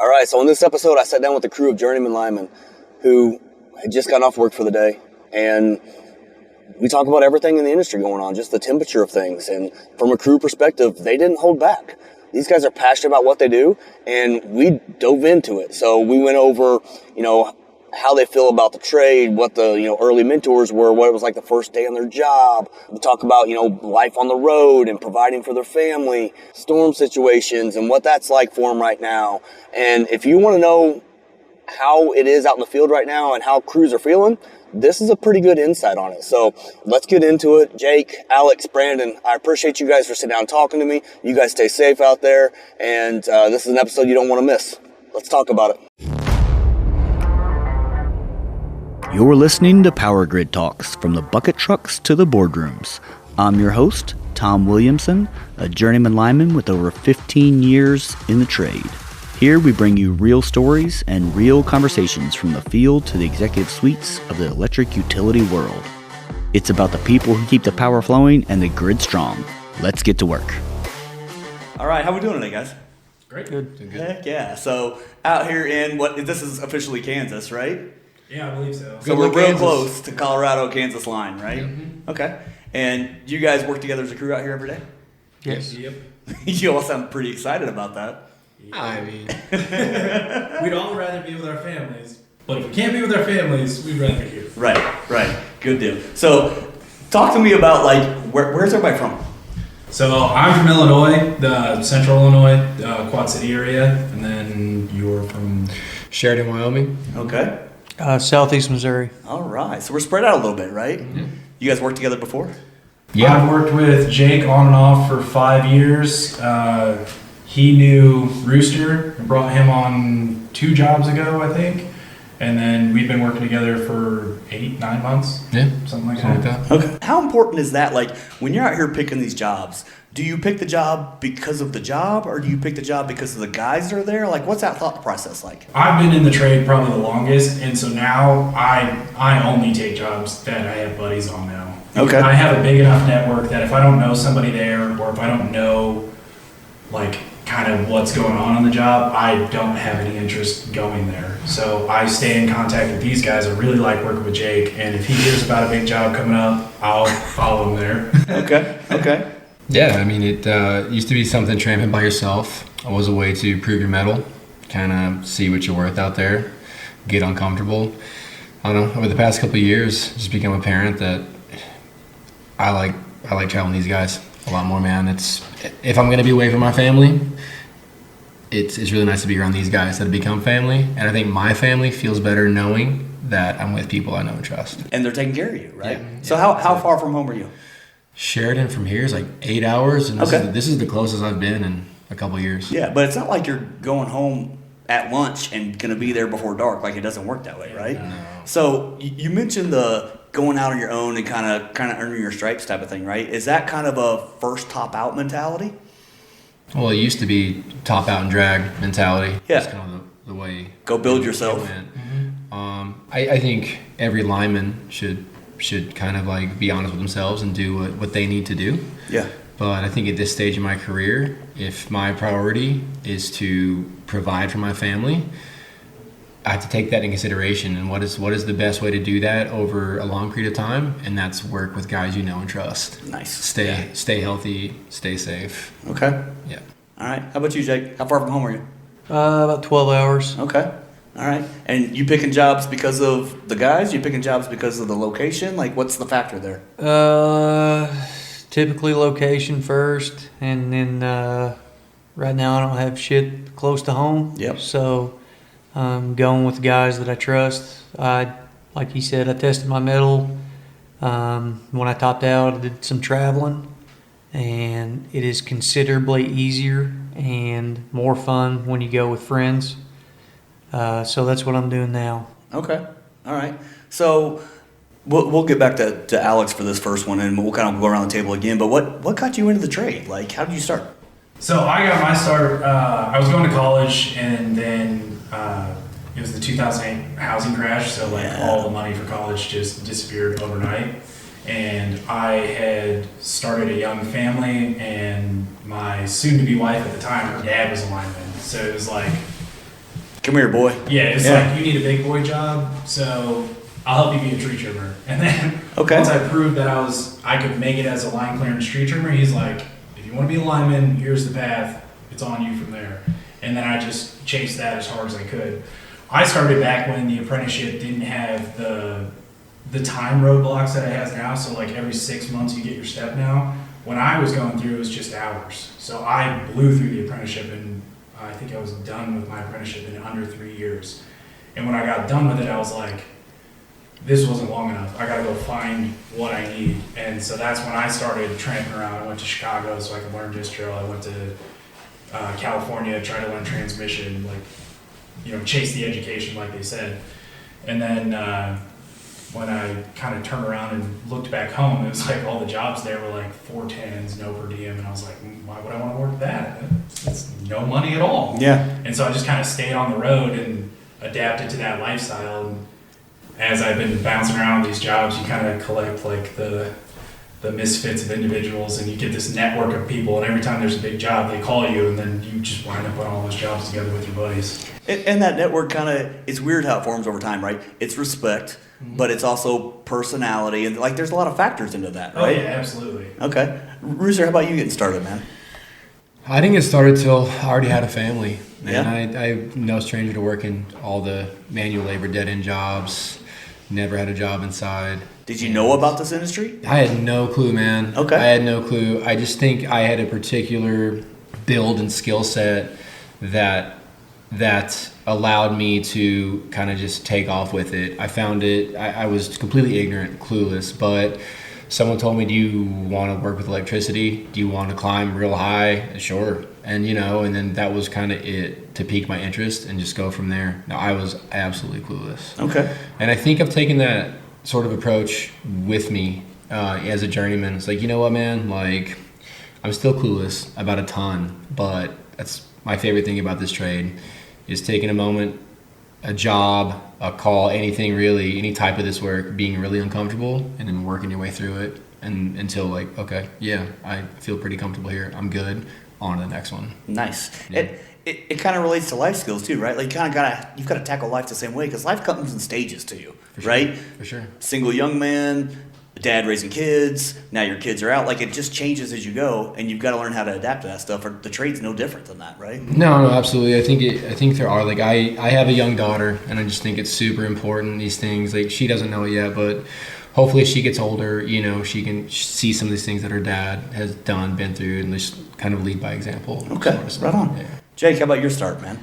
All right, so in this episode, I sat down with a crew of journeyman linemen who had just gotten off work for the day, and we talk about everything in the industry going on, just the temperature of things, and from a crew perspective, they didn't hold back. These guys are passionate about what they do, and we dove into it. So we went over, how they feel about the trade, what the, early mentors were, what it was like the first day on their job. We talk about, life on the road and providing for their family, storm situations, and what that's like for them right now. And if you want to know how it is out in the field right now and how crews are feeling, this is a pretty good insight on it. So let's get into it. Jake, Alex, Brandon, I appreciate you guys for sitting down and talking to me. You guys stay safe out there. And this is an episode you don't want to miss. Let's talk about it. You're listening to PowerGridTalks, from the bucket trucks to the boardrooms. I'm your host, Tom Williamson, a journeyman lineman with over 15 years in the trade. Here we bring you real stories and real conversations from the field to the executive suites of the electric utility world. It's about the people who keep the power flowing and the grid strong. Let's get to work. All right, how we doing today, guys? Great. Good. Heck yeah. So out here in this is officially Kansas, right? Yeah, I believe so. So we're real close to Colorado-Kansas line, right? Mm-hmm. Okay. And you guys work together as a crew out here every day? Yes. Yep. You all sound pretty excited about that. Yeah. I mean, we'd all rather be with our families, but if we can't be with our families, we'd rather be here. Right. Good deal. So talk to me about, where's everybody from? So I'm from Illinois, the central Illinois, Quad City area, and then you're from Sheridan, Wyoming. Okay. Southeast Missouri. All right. So we're spread out a little bit, right? Mm-hmm. You guys worked together before? Yeah. I've worked with Jake on and off for 5 years. He knew Rooster and brought him on 2 jobs ago, I think. And then we've been working together for 8-9 months. Yeah. Something like that. Okay. How important is that? When you're out here picking these jobs, do you pick the job because of the job, or do you pick the job because of the guys that are there? What's that thought process like? I've been in the trade probably the longest, and so now I only take jobs that I have buddies on now. Okay. I have a big enough network that if I don't know somebody there, or if I don't know kind of what's going on the job, I don't have any interest going there. So I stay in contact with these guys. I really like working with Jake, and if he hears about a big job coming up, I'll follow him there. Okay. Yeah, I mean, it used to be something tramping by yourself. It was a way to prove your mettle, kind of see what you're worth out there, get uncomfortable. I don't know, over the past couple of years, just become apparent that I like traveling with these guys a lot more, man. If I'm going to be away from my family, it's really nice to be around these guys that have become family. And I think my family feels better knowing that I'm with people I know and trust. And they're taking care of you, right? Yeah. So how far from home are you? Sheridan from here is 8 hours, and Okay. this is the closest I've been in a couple of years. Yeah, but it's not like you're going home at lunch and going to be there before dark. It doesn't work that way, right? No. So you mentioned the going out on your own and kind of earning your stripes type of thing, right? Is that kind of a first top out mentality? Well, it used to be top out and drag mentality. Yeah. That's kind of the way. Go build yourself. Mm-hmm. I think every lineman should kind of be honest with themselves and do what they need to do. Yeah. But I think at this stage in my career, if my priority is to provide for my family, I have to take that in consideration. And what is the best way to do that over a long period of time? And that's work with guys you know and trust. Nice. Stay healthy, stay safe. Okay. Yeah. All right. How about you, Jake? How far from home are you? About 12 hours. Okay. All right. And you picking jobs because of the guys? You picking jobs because of the location? What's the factor there? Typically location first, and then right now I don't have shit close to home. Yep. So I'm going with the guys that I trust. Like he said, I tested my mettle. When I topped out, I did some traveling, and it is considerably easier and more fun when you go with friends. So that's what I'm doing now. Okay. All right. So we'll get back to Alex for this first one, and we'll kind of go around the table again. But what got you into the trade? How did you start? So I got my start, I was going to college, and then it was the 2008 housing crash, so all the money for college just disappeared overnight. And I had started a young family, and my soon-to-be wife at the time, her dad was a lineman. So it was Come here, boy. Yeah, it's like, you need a big boy job, so I'll help you be a tree trimmer. And then once I proved that I could make it as a line clearance tree trimmer, he's like, if you want to be a lineman, here's the path. It's on you from there. And then I just chased that as hard as I could. I started back when the apprenticeship didn't have the time roadblocks that it has now. So like every 6 months you get your step now. When I was going through, it was just hours. So I blew through the apprenticeship, and I think I was done with my apprenticeship in under 3 years. And when I got done with it, I was like, this wasn't long enough. I got to go find what I need. And so that's when I started tramping around. I went to Chicago so I could learn distro. I went to California, tried to learn transmission, chase the education, like they said. And then when I kind of turned around and looked back home, it was like all the jobs there were like 410s, no per diem. And I was like, why would I want to work that? It's no money at all. Yeah. And so I just kind of stayed on the road and adapted to that lifestyle. And as I've been bouncing around these jobs, you kind of collect like the misfits of individuals, and you get this network of people, and every time there's a big job, they call you, and then you just wind up putting all those jobs together with your buddies. And that network it's weird how it forms over time, right? It's respect, but it's also personality, and there's a lot of factors into that, right? Oh yeah, absolutely. Okay. Rooster, how about you getting started, man? I didn't get started till I already had a family. Yeah. And I'm no stranger to working all the manual labor dead-end jobs. Never had a job inside. Did you know about this industry? I had no clue, man. Okay. I had no clue. I just think I had a particular build and skill set that allowed me to kind of just take off with it. I found it, I was completely ignorant, clueless, but someone told me, do you want to work with electricity? Do you want to climb real high? Sure. And and then that was kind of it to pique my interest and just go from there. Now, I was absolutely clueless. Okay. And I think I've taken that sort of approach with me as a journeyman. It's like, you know what, man? Like, I'm still clueless about a ton, but that's my favorite thing about this trade is taking a moment, a job, a call, anything really, any type of this work, being really uncomfortable and then working your way through it and until like, okay, yeah, I feel pretty comfortable here. I'm good. On to the next one. Nice. Yeah. It kind of relates to life skills too, right? Like you've got to tackle life the same way because life comes in stages to you, right? For sure. Single young man, dad raising kids. Now your kids are out. Like it just changes as you go, and you've got to learn how to adapt to that stuff. Or the trade's no different than that, right? No, absolutely. I think there are like I have a young daughter, and I just think it's super important. These things like she doesn't know it yet, but hopefully as she gets older, she can see some of these things that her dad has been through, and just kind of lead by example. Okay, right on. Yeah. Jake, how about your start, man?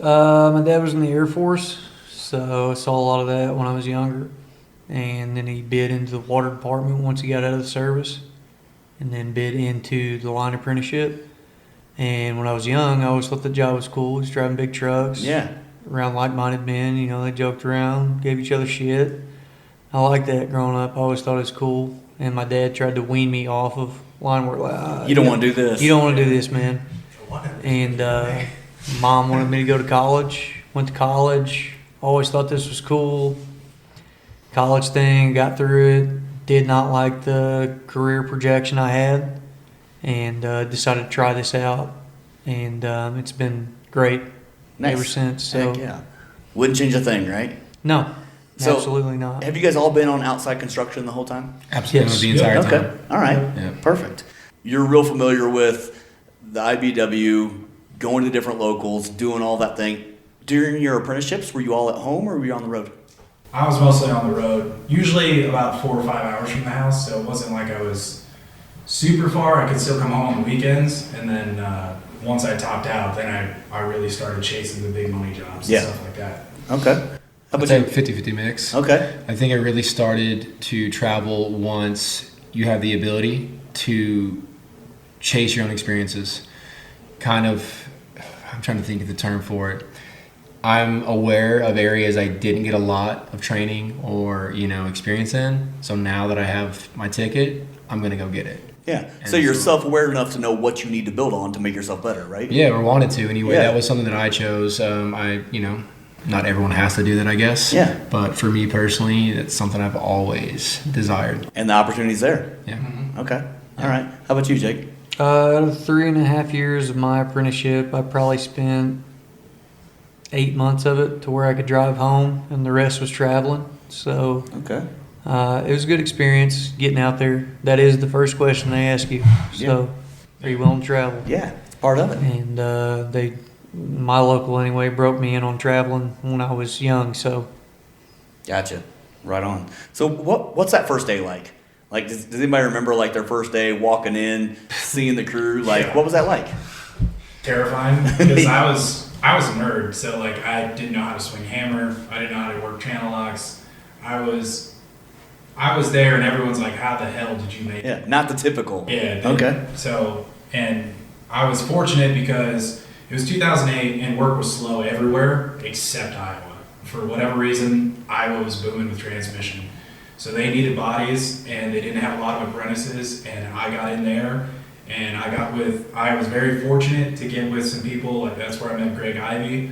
My dad was in the Air Force, so I saw a lot of that when I was younger. And then he bid into the water department once he got out of the service, and then bid into the line apprenticeship. And when I was young, I always thought the job was cool, just driving big trucks. Yeah. Around like-minded men, they joked around, gave each other shit. I liked that growing up. I always thought it was cool. And my dad tried to wean me off of line work. Like, you don't want to do this. You don't want to do this, man. And mom wanted me to go to college. Went to college. Always thought this was cool. College thing, got through it. Did not like the career projection I had. And decided to try this out. And it's been great ever since. So. Heck yeah. Wouldn't change a thing, right? No. So, absolutely not. Have you guys all been on outside construction the whole time? Absolutely. Yes. The entire time. Okay. All right. Yeah. Perfect. You're real familiar with the IBW, going to different locals, doing all that thing. During your apprenticeships, were you all at home or were you on the road? I was mostly on the road, usually about 4 or 5 hours from the house, so it wasn't like I was super far. I could still come home on the weekends, and then once I topped out, then I really started chasing the big money jobs and stuff like that. Okay. How I'd about say you? 50-50 mix. Okay. I think I really started to travel once you have the ability to chase your own experiences. Kind of, I'm trying to think of the term for it. I'm aware of areas I didn't get a lot of training or, experience in. So now that I have my ticket, I'm going to go get it. Yeah. So you're self-aware enough to know what you need to build on to make yourself better, right? Yeah, or wanted to anyway. Yeah. That was something that I chose. Not everyone has to do that, I guess. Yeah. But for me personally, it's something I've always desired. And the opportunity's there. Yeah. Okay. All right. How about you, Jake? Out of 3.5 years of my apprenticeship, I probably spent 8 months of it to where I could drive home, and the rest was traveling. So Okay. it was a good experience getting out there. That is the first question they ask you. So, are you willing to travel? Yeah, it's part of it. And my local anyway, broke me in on traveling when I was young. So, Gotcha. Right on. So what's that first day like? Like, does anybody remember like their first day walking in, seeing the crew? Like, what was that like? Terrifying, because I was a nerd, so like I didn't know how to swing hammer, I didn't know how to work channel locks. I was there, and everyone's like, "How the hell did you make it?" Yeah, not the typical. Yeah. Okay. So, and I was fortunate because it was 2008, and work was slow everywhere except Iowa. For whatever reason, Iowa was booming with transmission, so they needed bodies, and they didn't have a lot of apprentices, and I got in there. And I was very fortunate to get with some people, like that's where I met Greg Ivy,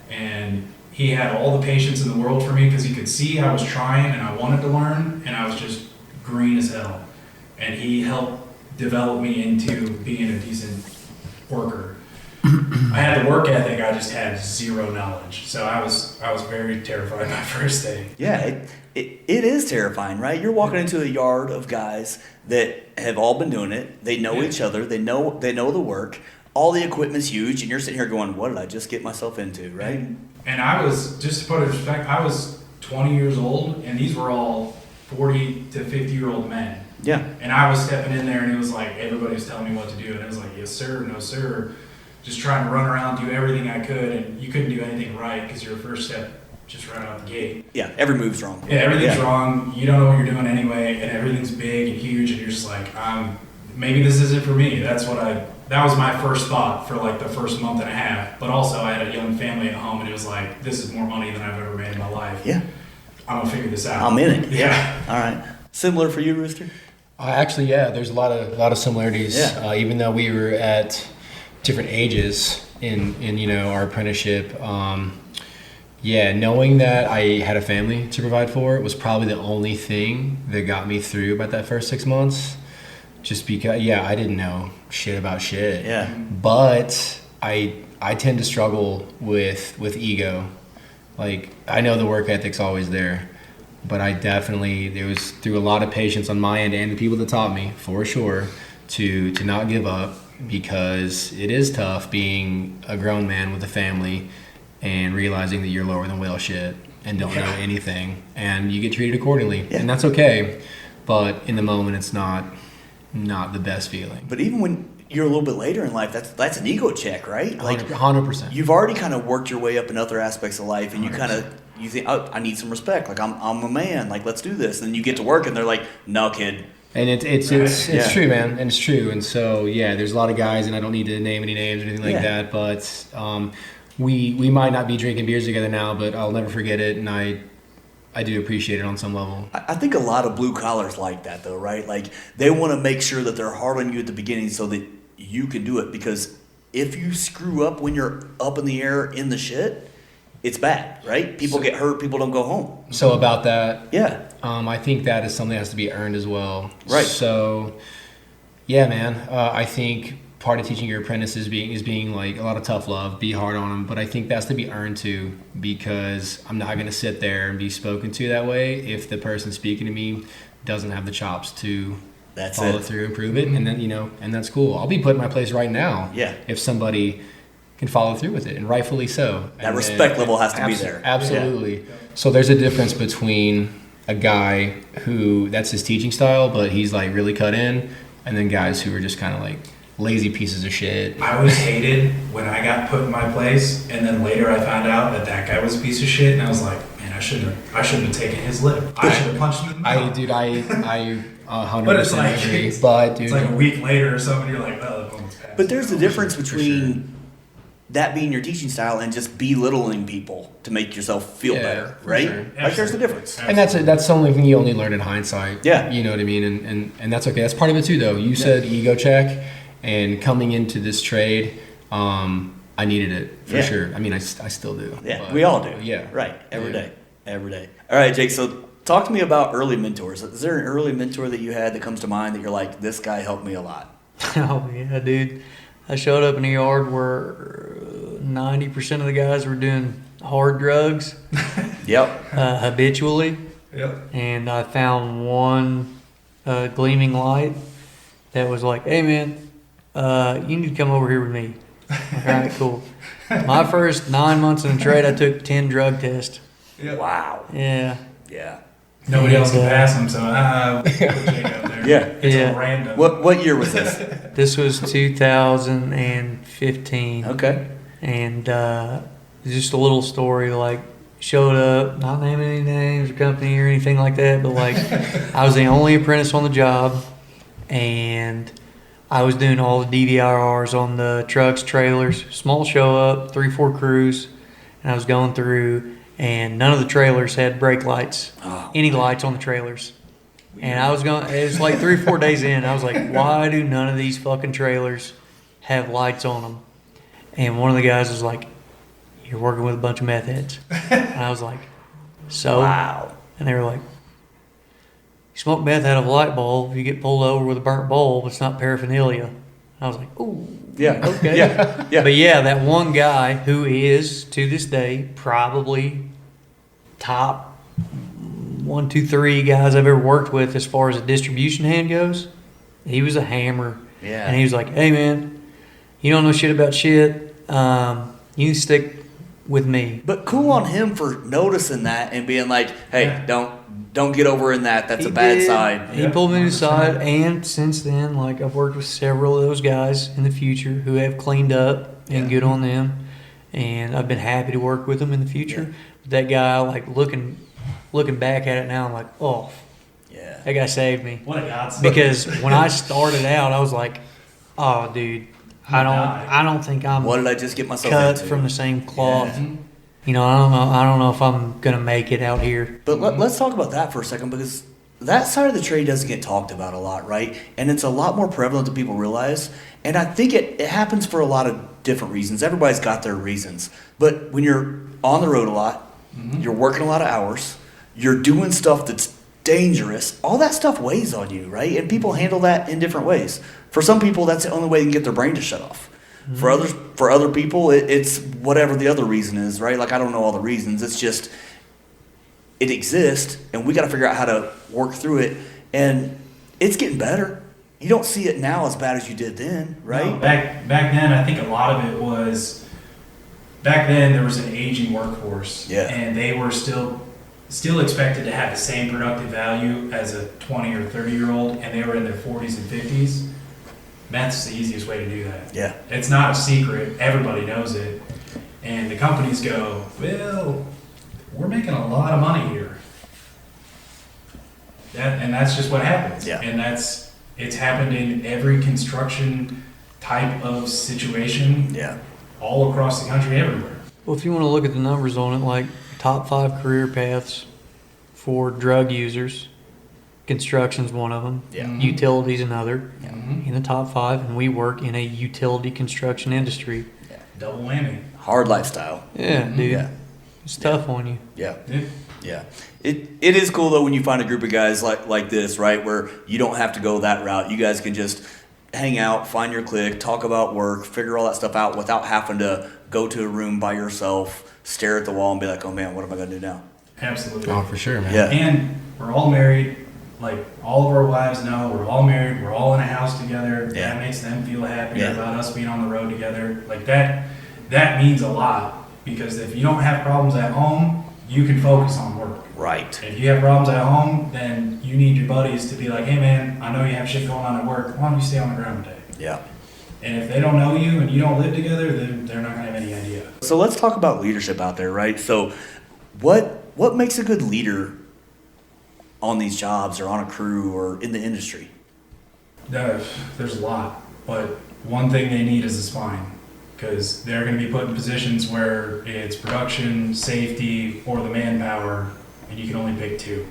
and he had all the patience in the world for me because he could see I was trying and I wanted to learn, and I was just green as hell. And he helped develop me into being a decent worker. I had the work ethic, I just had zero knowledge. So I was very terrified my first day. Yeah, it is terrifying, right? You're walking into a yard of guys that have all been doing it. They know each other. They know the work. All the equipment's huge, and you're sitting here going, "What did I just get myself into?" Right? And I was, just to put it in perspective, I was 20 years old, and these were all 40 to 50-year-old men. Yeah. And I was stepping in there, and it was like everybody was telling me what to do, and it was like, "Yes, sir," "No, sir." Just trying to run around, do everything I could, and you couldn't do anything right because your first step just right out the gate. Yeah, every move's wrong. Yeah, everything's wrong. You don't know what you're doing anyway, and everything's big and huge, and you're just like, maybe this isn't for me. That was my first thought for like the first month and a half. But also, I had a young family at home, and it was like, this is more money than I've ever made in my life. Yeah. I'm gonna figure this out. I'm in it. Yeah. All right. Similar for you, Rooster? Actually, yeah, there's a lot of similarities. Yeah. Even though we were at different ages in our apprenticeship. Knowing that I had a family to provide for was probably the only thing that got me through about that first 6 months. Just because, I didn't know shit about shit. Yeah. But I tend to struggle with ego. Like, I know the work ethic's always there, but there was through a lot of patience on my end and the people that taught me, for sure, to not give up, because it is tough being a grown man with a family and realizing that you're lower than whale shit and don't know anything, and you get treated accordingly. And that's okay, but in the moment it's not the best feeling. But even when you're a little bit later in life, that's an ego check, right? Like 100%. You've already kind of worked your way up in other aspects of life, and you think, oh, I need some respect. Like I'm a man. Like, let's do this. And then you get to work, and they're like, "No, kid." And it's true, man, and it's true. And so there's a lot of guys, and I don't need to name any names or anything like that, but we might not be drinking beers together now, but I'll never forget it, and I do appreciate it on some level. I think a lot of blue collars like that, though, right? Like, they want to make sure that they're hard on you at the beginning so that you can do it, because if you screw up when you're up in the air in the shit, it's bad, right? People get hurt, people don't go home. So about that, I think that is something that has to be earned as well. Right. So, man, I think part of teaching your apprentices is being like a lot of tough love, be hard on them, but I think that's to be earned too, because I'm not going to sit there and be spoken to that way if the person speaking to me doesn't have the chops to follow through and prove it, and then and that's cool. I'll be put in my place right now. If somebody can follow through with it, and rightfully so. That respect level has to be there. Absolutely. Yeah. So there's a difference between a guy who that's his teaching style, but he's like really cut in, and then guys who are just kind of like lazy pieces of shit. I was hated when I got put in my place, and then later I found out that guy was a piece of shit, and I was like, man, I shouldn't have taken his lip. I should have punched him in the mouth. I 100% agree. But dude, it's like a week later or something, you're like, oh, the moment's passed. But there's a difference between that being your teaching style and just belittling people to make yourself feel better, right? Sure. Like, there's a difference. And that's something you only learn in hindsight. Yeah. You know what I mean? And that's okay. That's part of it too, though. You said ego check, and coming into this trade, I needed it for sure. I mean, I still do. Yeah, but, we all do. Yeah. Right. Every day. All right, Jake. So talk to me about early mentors. Is there an early mentor that you had that comes to mind that you're like, this guy helped me a lot? Oh, yeah, dude. I showed up in a yard where 90% of the guys were doing hard drugs Yep. habitually. Yep. And I found one gleaming light that was like, hey man, you need to come over here with me. Like, all right, cool. My first 9 months in the trade, I took 10 drug tests. Yep. Wow. Yeah. Yeah. Nobody else can pass them, so we'll put Jake up there. Yeah. It's Yeah. a random. What year was this? This was 2015. Okay. And just a little story, like, showed up, not naming any names or company or anything like that, but like, I was the only apprentice on the job, and I was doing all the DVRs on the trucks, trailers, small show up, 3-4 crews, and I was going through, and none of the trailers had brake lights, any lights on the trailers. And I was going, it was like 3 or 4 days in, I was like, why do none of these fucking trailers have lights on them? And one of the guys was like, you're working with a bunch of meth heads. And I was like, so? Wow. And they were like, you smoke meth out of a light bulb, you get pulled over with a burnt bulb, it's not paraphernalia. And I was like, ooh, Yeah. okay. Yeah. Yeah. But yeah, that one guy who is, to this day, probably top 1, 2, 3 guys I've ever worked with as far as a distribution hand goes, he was a hammer. Yeah. And he was like, hey man, you don't know shit about shit. You need to stick with me. But cool on him for noticing that and being like, hey, don't get over in that. That's He a bad did. side. He pulled me aside, and since then, like, I've worked with several of those guys in the future who have cleaned up, and good on them. And I've been happy to work with them in the future. Yeah. But that guy, like, looking back at it now, I'm like, oh, Yeah. that guy saved me. What a godsend. Because when I started out, I was like, oh, dude, I don't think I'm What did I just get myself cut into? from the same cloth. Yeah. You know, I don't know if I'm gonna make it out here. But let's talk about that for a second, because that side of the trade doesn't get talked about a lot, right? And it's a lot more prevalent than people realize. And I think it happens for a lot of different reasons. Everybody's got their reasons. But when you're on the road a lot, you're working a lot of hours, you're doing stuff that's dangerous, all that stuff weighs on you, right? And people handle that in different ways. For some people, that's the only way they can get their brain to shut off. For other people, it's whatever the other reason is, right? Like, I don't know all the reasons. It's just, it exists, and we got to figure out how to work through it. And it's getting better. You don't see it now as bad as you did then, right? No, back then, I think a lot of it was, back then there was an aging workforce. Yeah. And they were still expected to have the same productive value as a 20 or 30-year-old, and they were in their 40s and 50s. Meth's the easiest way to do that. Yeah. It's not a secret. Everybody knows it. And the companies go, well, we're making a lot of money here. And that's just what happens. Yeah. And it's happened in every construction type of situation. Yeah. All across the country, everywhere. Well, if you want to look at the numbers on it, like top 5 career paths for drug users, construction's one of them. Yeah. Utilities another. Yeah. In the top 5, and we work in a utility construction industry. Double whammy. Hard lifestyle. Yeah, dude. Yeah. It's tough on you. Yeah. Yeah. Yeah. It is cool though when you find a group of guys like this, right, where you don't have to go that route. You guys can just hang out, find your clique, talk about work, figure all that stuff out without having to go to a room by yourself, stare at the wall and be like, oh man, what am I gonna do now? Absolutely. Oh, for sure, man. Yeah. And we're all married. Like, all of our wives know we're all married. We're all in a house together. Yeah. That makes them feel happier Yeah. about us being on the road together. Like, that means a lot, because if you don't have problems at home, you can focus on work. Right. If you have problems at home, then you need your buddies to be like, hey man, I know you have shit going on at work. Why don't you stay on the ground today? Yeah. And if they don't know you and you don't live together, then they're not gonna have any idea. So let's talk about leadership out there, right? So what makes a good leader on these jobs or on a crew or in the industry? There's a lot, but one thing they need is a spine, because they're going to be put in positions where it's production, safety, or the manpower, and you can only pick 2.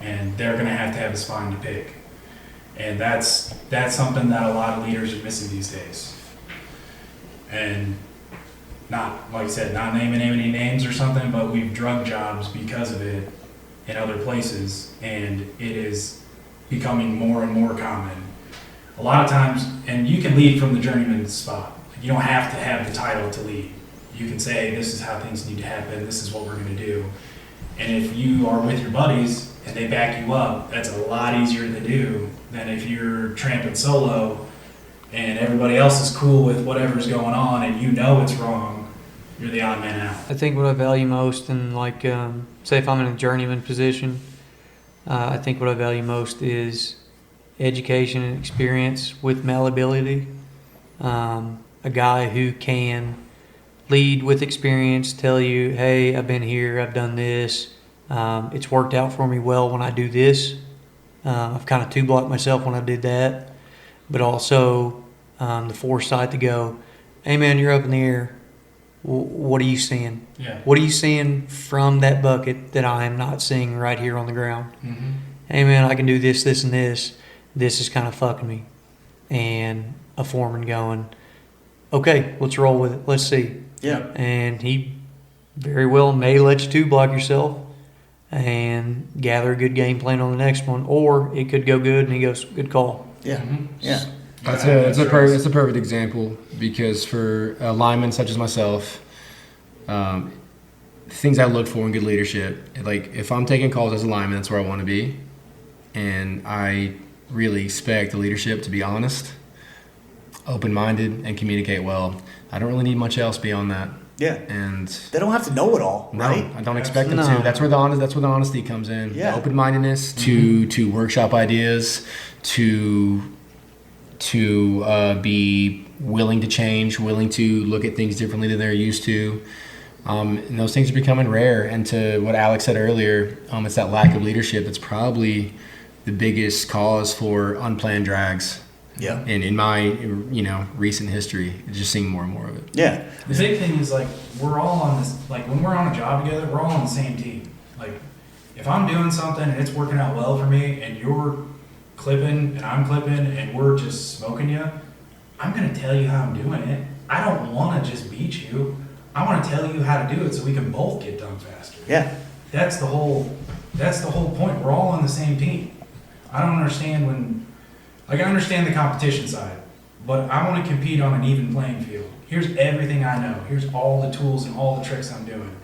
And they're going to have a spine to pick. And that's something that a lot of leaders are missing these days. And not, like I said, not naming any names or something, but we've drug jobs because of it in other places, and it is becoming more and more common. A lot of times, and you can lead from the journeyman spot. You don't have to have the title to lead. you can say, this is how things need to happen, this is what we're going to do. And if you are with your buddies and they back you up, that's a lot easier to do than if you're tramping solo and everybody else is cool with whatever's going on and you know it's wrong. You're the odd man out. I think what I value most in, like, say if I'm in a journeyman position, I think what I value most is education and experience with malleability. A guy who can lead with experience, tell you, hey, I've been here, I've done this, it's worked out for me well when I do this. I've kind of two-blocked myself when I did that, but also the foresight to go, hey man, you're up in the air. What are you seeing? Yeah. What are you seeing from that bucket that I am not seeing right here on the ground? Mm-hmm. Hey man, I can do this, this, and this. This is kind of fucking me. And a foreman going, okay, let's roll with it. Let's see. Yeah. And he very well may let you two-block yourself and gather a good game plan on the next one, or it could go good and he goes, good call. Yeah. Mm-hmm. Yeah. That's a perfect example, because for a lineman such as myself, things I look for in good leadership, like if I'm taking calls as a lineman, that's where I want to be, and I really expect the leadership to be honest, open-minded, and communicate well. I don't really need much else beyond that. Yeah. And they don't have to know it all, No, right? I don't expect them No. to. That's where the honesty comes in. Yeah. The open-mindedness to workshop ideas, to be willing to change, willing to look at things differently than they're used to. And those things are becoming rare. And to what Alex said earlier, it's that lack of leadership that's probably the biggest cause for unplanned drags. Yeah. And in my recent history, just seeing more and more of it. Yeah. The big thing is, like, we're all on this, like, when we're on a job together, we're all on the same team. Like, if I'm doing something and it's working out well for me and you're clipping and I'm clipping and we're just smoking you, I'm going to tell you how I'm doing it. I don't want to just beat you. I want to tell you how to do it so we can both get done faster. Yeah. That's the whole point. We're all on the same team. I don't understand when, like, I understand the competition side, but I want to compete on an even playing field. Here's everything I know. Here's all the tools and all the tricks I'm doing.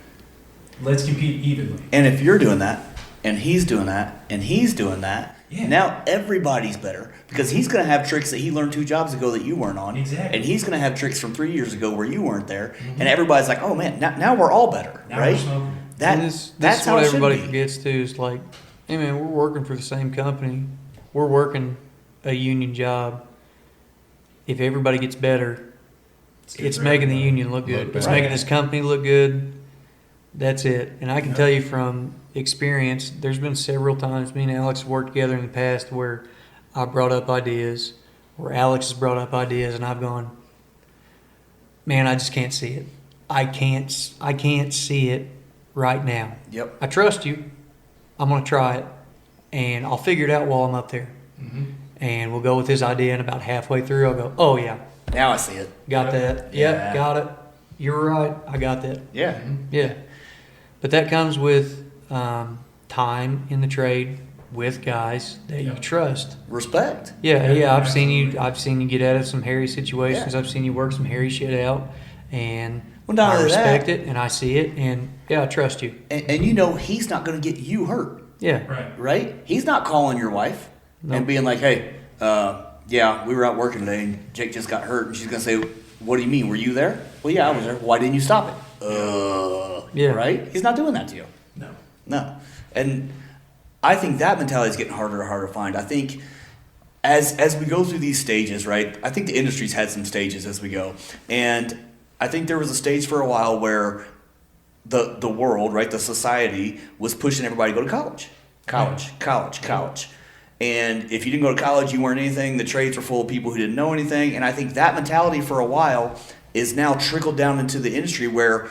Let's compete evenly. And if you're doing that, and he's doing that, and he's doing that, Yeah. now everybody's better, because he's going to have tricks that he learned 2 jobs ago that you weren't on. Exactly. And he's going to have tricks from 3 years ago where you weren't there. And everybody's like, oh man, now we're all better, Now right? we're smoking. And this That's is how what it everybody should be. forgets too, is like, hey man, we're working for the same company. We're working a union job. If everybody gets better, good it's for making the everybody. union look good. Look It's better. making this company look good. That's it. And I can tell you from experience, there's been several times me and Alex have worked together in the past where I brought up ideas, or Alex has brought up ideas, and I've gone, man, I just can't see it. I can't see it right now. Yep. I trust you. I'm going to try it, and I'll figure it out while I'm up there. Mm-hmm. And we'll go with his idea, and about halfway through, I'll go, oh, yeah, Now I see it. got that. Yeah. Yep, got it. You're right. I got that. Yeah. Yeah. But that comes with time in the trade with guys that you Yep. trust. Respect. Yeah. I've seen you get out of some hairy situations. Yeah. I've seen you work some hairy shit out, and Well, not I only respect that- it, and I see it, and yeah, I trust you. And you know he's not going to get you hurt, Yeah. Right. right? He's not calling your wife Nope. and being like, hey, yeah, we were out working today and Jake just got hurt. And she's going to say, what do you mean? Were you there? Well, yeah, I was there. Why didn't you stop it? Yeah. Right? He's not doing that to you. No. No. And I think that mentality is getting harder and harder to find. I think as we go through these stages, right, I think the industry's had some stages as we go. And I think there was a stage for a while where the world, right, the society was pushing everybody to go to college. And if you didn't go to college, you weren't anything. The trades were full of people who didn't know anything. And I think that mentality for a while is now trickled down into the industry where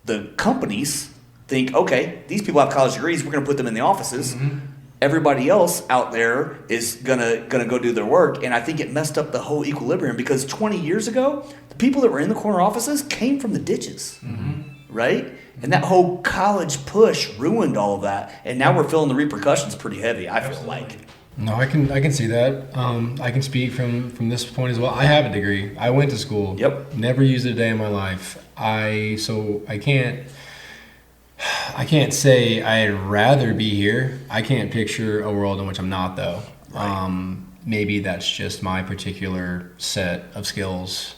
the companies think, okay, these people have college degrees, we're going to put them in the offices. Mm-hmm. Everybody else out there is gonna go do their work. And I think it messed up the whole equilibrium, because 20 years ago, the people that were in the corner offices came from the ditches. Mm-hmm. Right? And that whole college push ruined all of that. And now we're feeling the repercussions pretty heavy, I feel Absolutely. like. No, I can see that. I can speak from this point as well. I have a degree. I went to school. Yep. Never used it a day in my life. I can't say I'd rather be here. I can't picture a world in which I'm not, though. Right. Maybe that's just my particular set of skills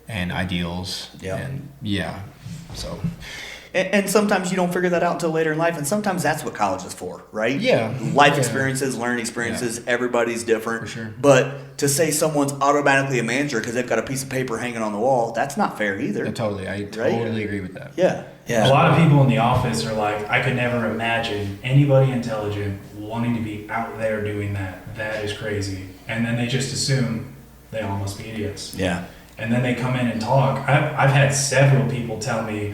and ideals. Yeah. And yeah. So. And sometimes you don't figure that out until later in life, and sometimes that's what college is for, right? Yeah. Life Yeah. experiences, learning experiences, everybody's different. For sure. But to say someone's automatically a manager because they've got a piece of paper hanging on the wall, that's not fair either. I totally agree with that. Yeah. A lot of people in the office are like, I could never imagine anybody intelligent wanting to be out there doing that. That is crazy. And then they just assume they all must be idiots. Yeah. And then they come in and talk. I've had several people tell me,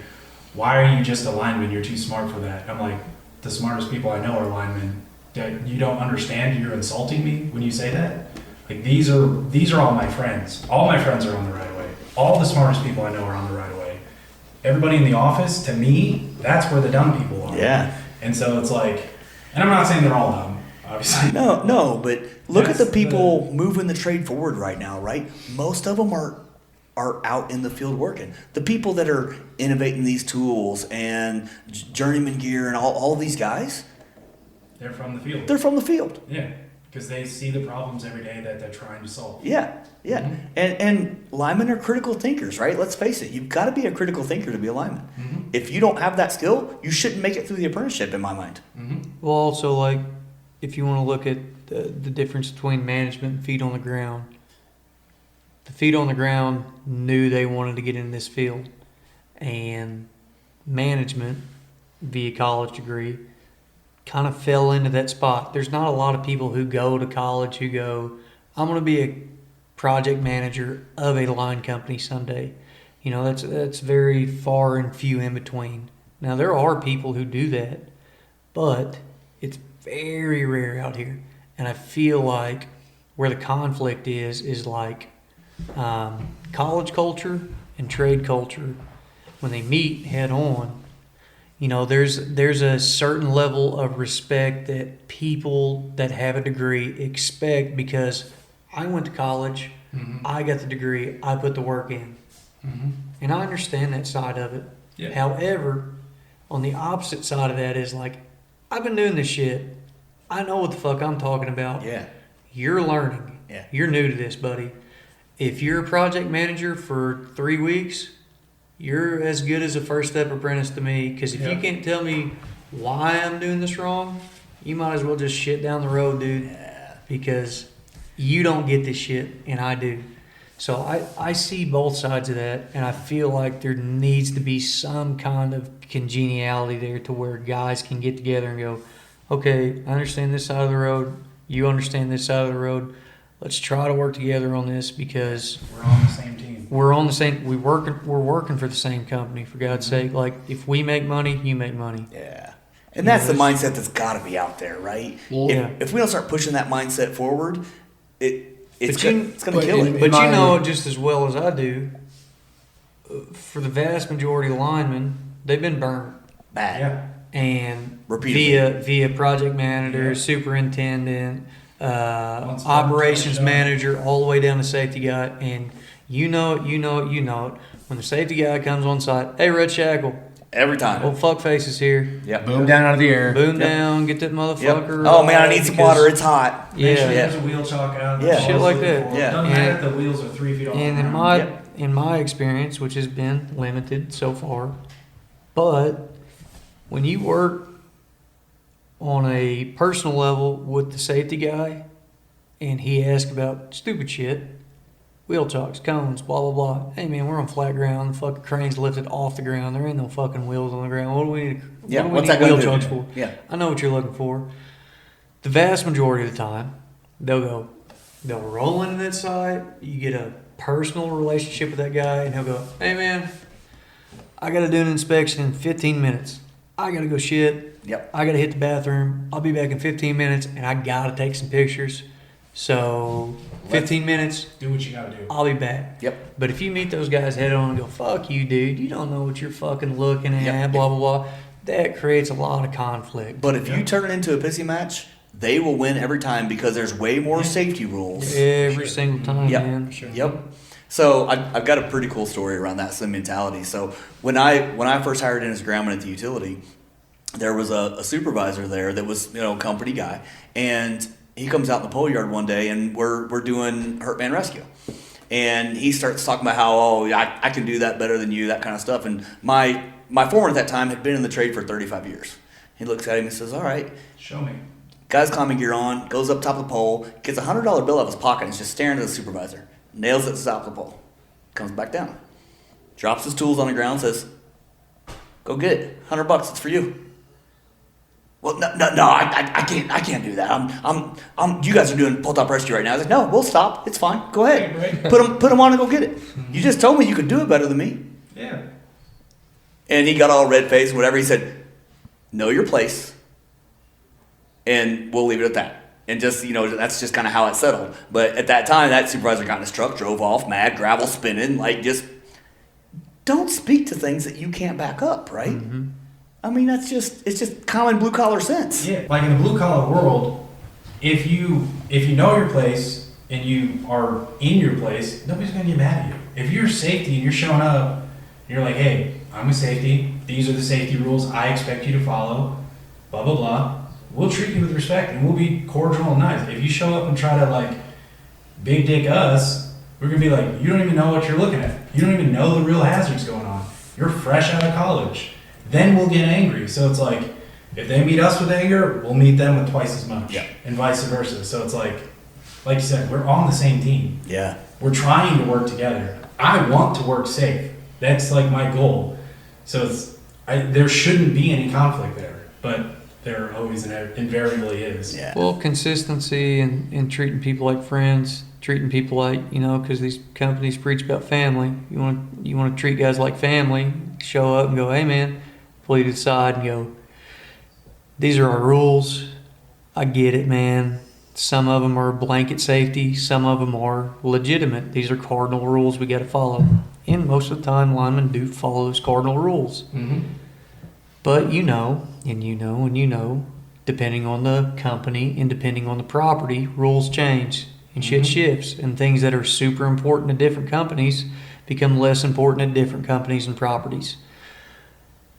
why are you just a lineman? You're too smart for that. I'm like, the smartest people I know are linemen. You don't understand? You're insulting me when you say that? Like, these are all my friends. All my friends are on the right of way. All the smartest people I know are on the right of way. Everybody in the office, to me, that's where the dumb people are. Yeah. And so it's like, and I'm not saying they're all dumb, obviously. No, but look at the That's people moving the trade forward right now, right? Most of them are out in the field working. The people that are innovating these tools and journeyman gear and all these guys, They're from the field. they're from the field. Yeah, because they see the problems every day that they're trying to solve. Yeah. Mhm. And linemen are critical thinkers, right? Let's face it. You've got to be a critical thinker to be a lineman. Mhm. If you don't have that skill, you shouldn't make it through the apprenticeship, in my mind. Mm-hmm. Well, also, like, if you want to look at the difference between management and feet on the ground, the feet on the ground knew they wanted to get in this field, and management, via college degree, kind of fell into that spot. There's not a lot of people who go to college who go, I'm going to be a project manager of a line company someday. You know, that's very far and few in between. Now, there are people who do that, but it's very rare out here. And I feel like where the conflict is like college culture and trade culture. When they meet head on, you know, there's a certain level of respect that people that have a degree expect because I went to college, Mm-hmm. I got the degree, I put the work in. Mm-hmm. And I understand that side of it. Yeah. However, on the opposite side of that is like, I've been doing this shit. I know what the fuck I'm talking about. Yeah. You're learning. Yeah. You're new to this, buddy. If you're a project manager for 3 weeks, you're as good as a first step apprentice to me. Because if you Yeah. can't tell me why I'm doing this wrong, you might as well just shit down the road, dude. Yeah. Because you don't get this shit, and I do. So I see both sides of that, and I feel like there needs to be some kind of congeniality there to where guys can get together and go, okay, I understand this side of the road. You understand this side of the road. Let's try to work together on this because We're on the same team. we're on the same. We're working for the same company. For God's sake, like if we make money, you make money. Yeah. And that's the mindset that's got to be out there, right? Well, yeah. If we don't start pushing that mindset forward, it's But going you- to kill it. But my- you know just as well as I do, for the vast majority of linemen, they've been burned. Bad. Yeah. And Repeatedly. via project manager, Yeah. superintendent, Once upon operations a time. manager, all the way down to safety guy. And you know it. When the safety guy comes on site, hey, Red Shackle, Every time. old fuckface is here. Yep. Boom down out of the air. Boom Yep. down, get that Yep. motherfucker. Oh, man, I need some because- water. It's hot. Make sure Yeah. there's a wheel chalk out. Yeah. Shit like that. Yeah. Doesn't matter if the wheels are 3 feet off. And the in ground. in my experience, which has been limited so far, but when you work on a personal level with the safety guy and he asks about stupid shit, wheel chocks, cones, blah, blah, blah. Hey, man, we're on flat ground. The fucking crane's lifted off the ground. There ain't no fucking wheels on the ground. What do we need, Yeah, what do we what's need that gonna wheel do? chocks for? Yeah. I know what you're looking for. The vast majority of the time, they'll roll into that site. You get a personal relationship with that guy, and he'll go, hey, man, I got to do an inspection in 15 minutes. I got to go shit. Yep. I got to hit the bathroom. I'll be back in 15 minutes, and I got to take some pictures. So 15 minutes, Do what you gotta do. I'll be back. Yep. But if you meet those guys head on and go, fuck you, dude, you don't know what you're fucking looking at, Yep. blah, blah, blah, that creates a lot of conflict. But if you turn it into a pissy match, they will win every time because there's way more safety rules. Every single time, Yep. man. Yep. So I've got a pretty cool story around that same mentality. So when I first hired in as groundman at the utility, there was a supervisor there that was, a company guy, and he comes out in the pole yard one day, and we're doing hurt man rescue, and he starts talking about how I can do that better than you, that kind of stuff. And my foreman at that time had been in the trade for 35 years. He looks at him and says, "All right, Show me. guy's climbing gear on, goes up top of the pole, gets a $100 bill out of his pocket, and is just staring at the supervisor, nails it to the top of the pole, comes back down, drops his tools on the ground, says, 'Go get it, $100, it's for you.'" "Well, no, I can't do that. You guys are doing pull-top rescue right now." I was like, "No, we'll stop. It's fine. Go ahead. Right. Put them on and go get it. You just told me you could do it better than me." Yeah. And he got all red-faced, whatever. He said, "Know your place, and we'll leave it at that." And just, that's just kind of how it settled. But at that time, that supervisor got in his truck, drove off, mad, gravel spinning, just don't speak to things that you can't back up, right? Mm-hmm. I mean, it's just common blue collar sense. Yeah, like in the blue collar world, if you know your place and you are in your place, nobody's gonna get mad at you. If you're safety and you're showing up, and you're like, "Hey, I'm a safety. These are the safety rules I expect you to follow." Blah blah blah. We'll treat you with respect and we'll be cordial and nice. If you show up and try to big dick us, we're gonna be like, "You don't even know what you're looking at. You don't even know the real hazards going on. You're fresh out of college." Then we'll get angry. So it's like, if they meet us with anger, we'll meet them with twice as much. Yeah. And vice versa. So it's like you said, we're on the same team. Yeah. We're trying to work together. I want to work safe. That's my goal. So there shouldn't be any conflict there, but there always invariably is. Yeah. Well, consistency and treating people like friends, treating people like, because these companies preach about family. You want to treat guys like family. Show up and go, "Hey, man," pull you to the side and go, "These are our rules. I get it, man. Some of them are blanket safety. Some of them are legitimate. These are cardinal rules we got to follow." And most of the time, linemen do follow those cardinal rules. Mm-hmm. But depending on the company and depending on the property, rules change and shit shifts. And things that are super important to different companies become less important at different companies and properties.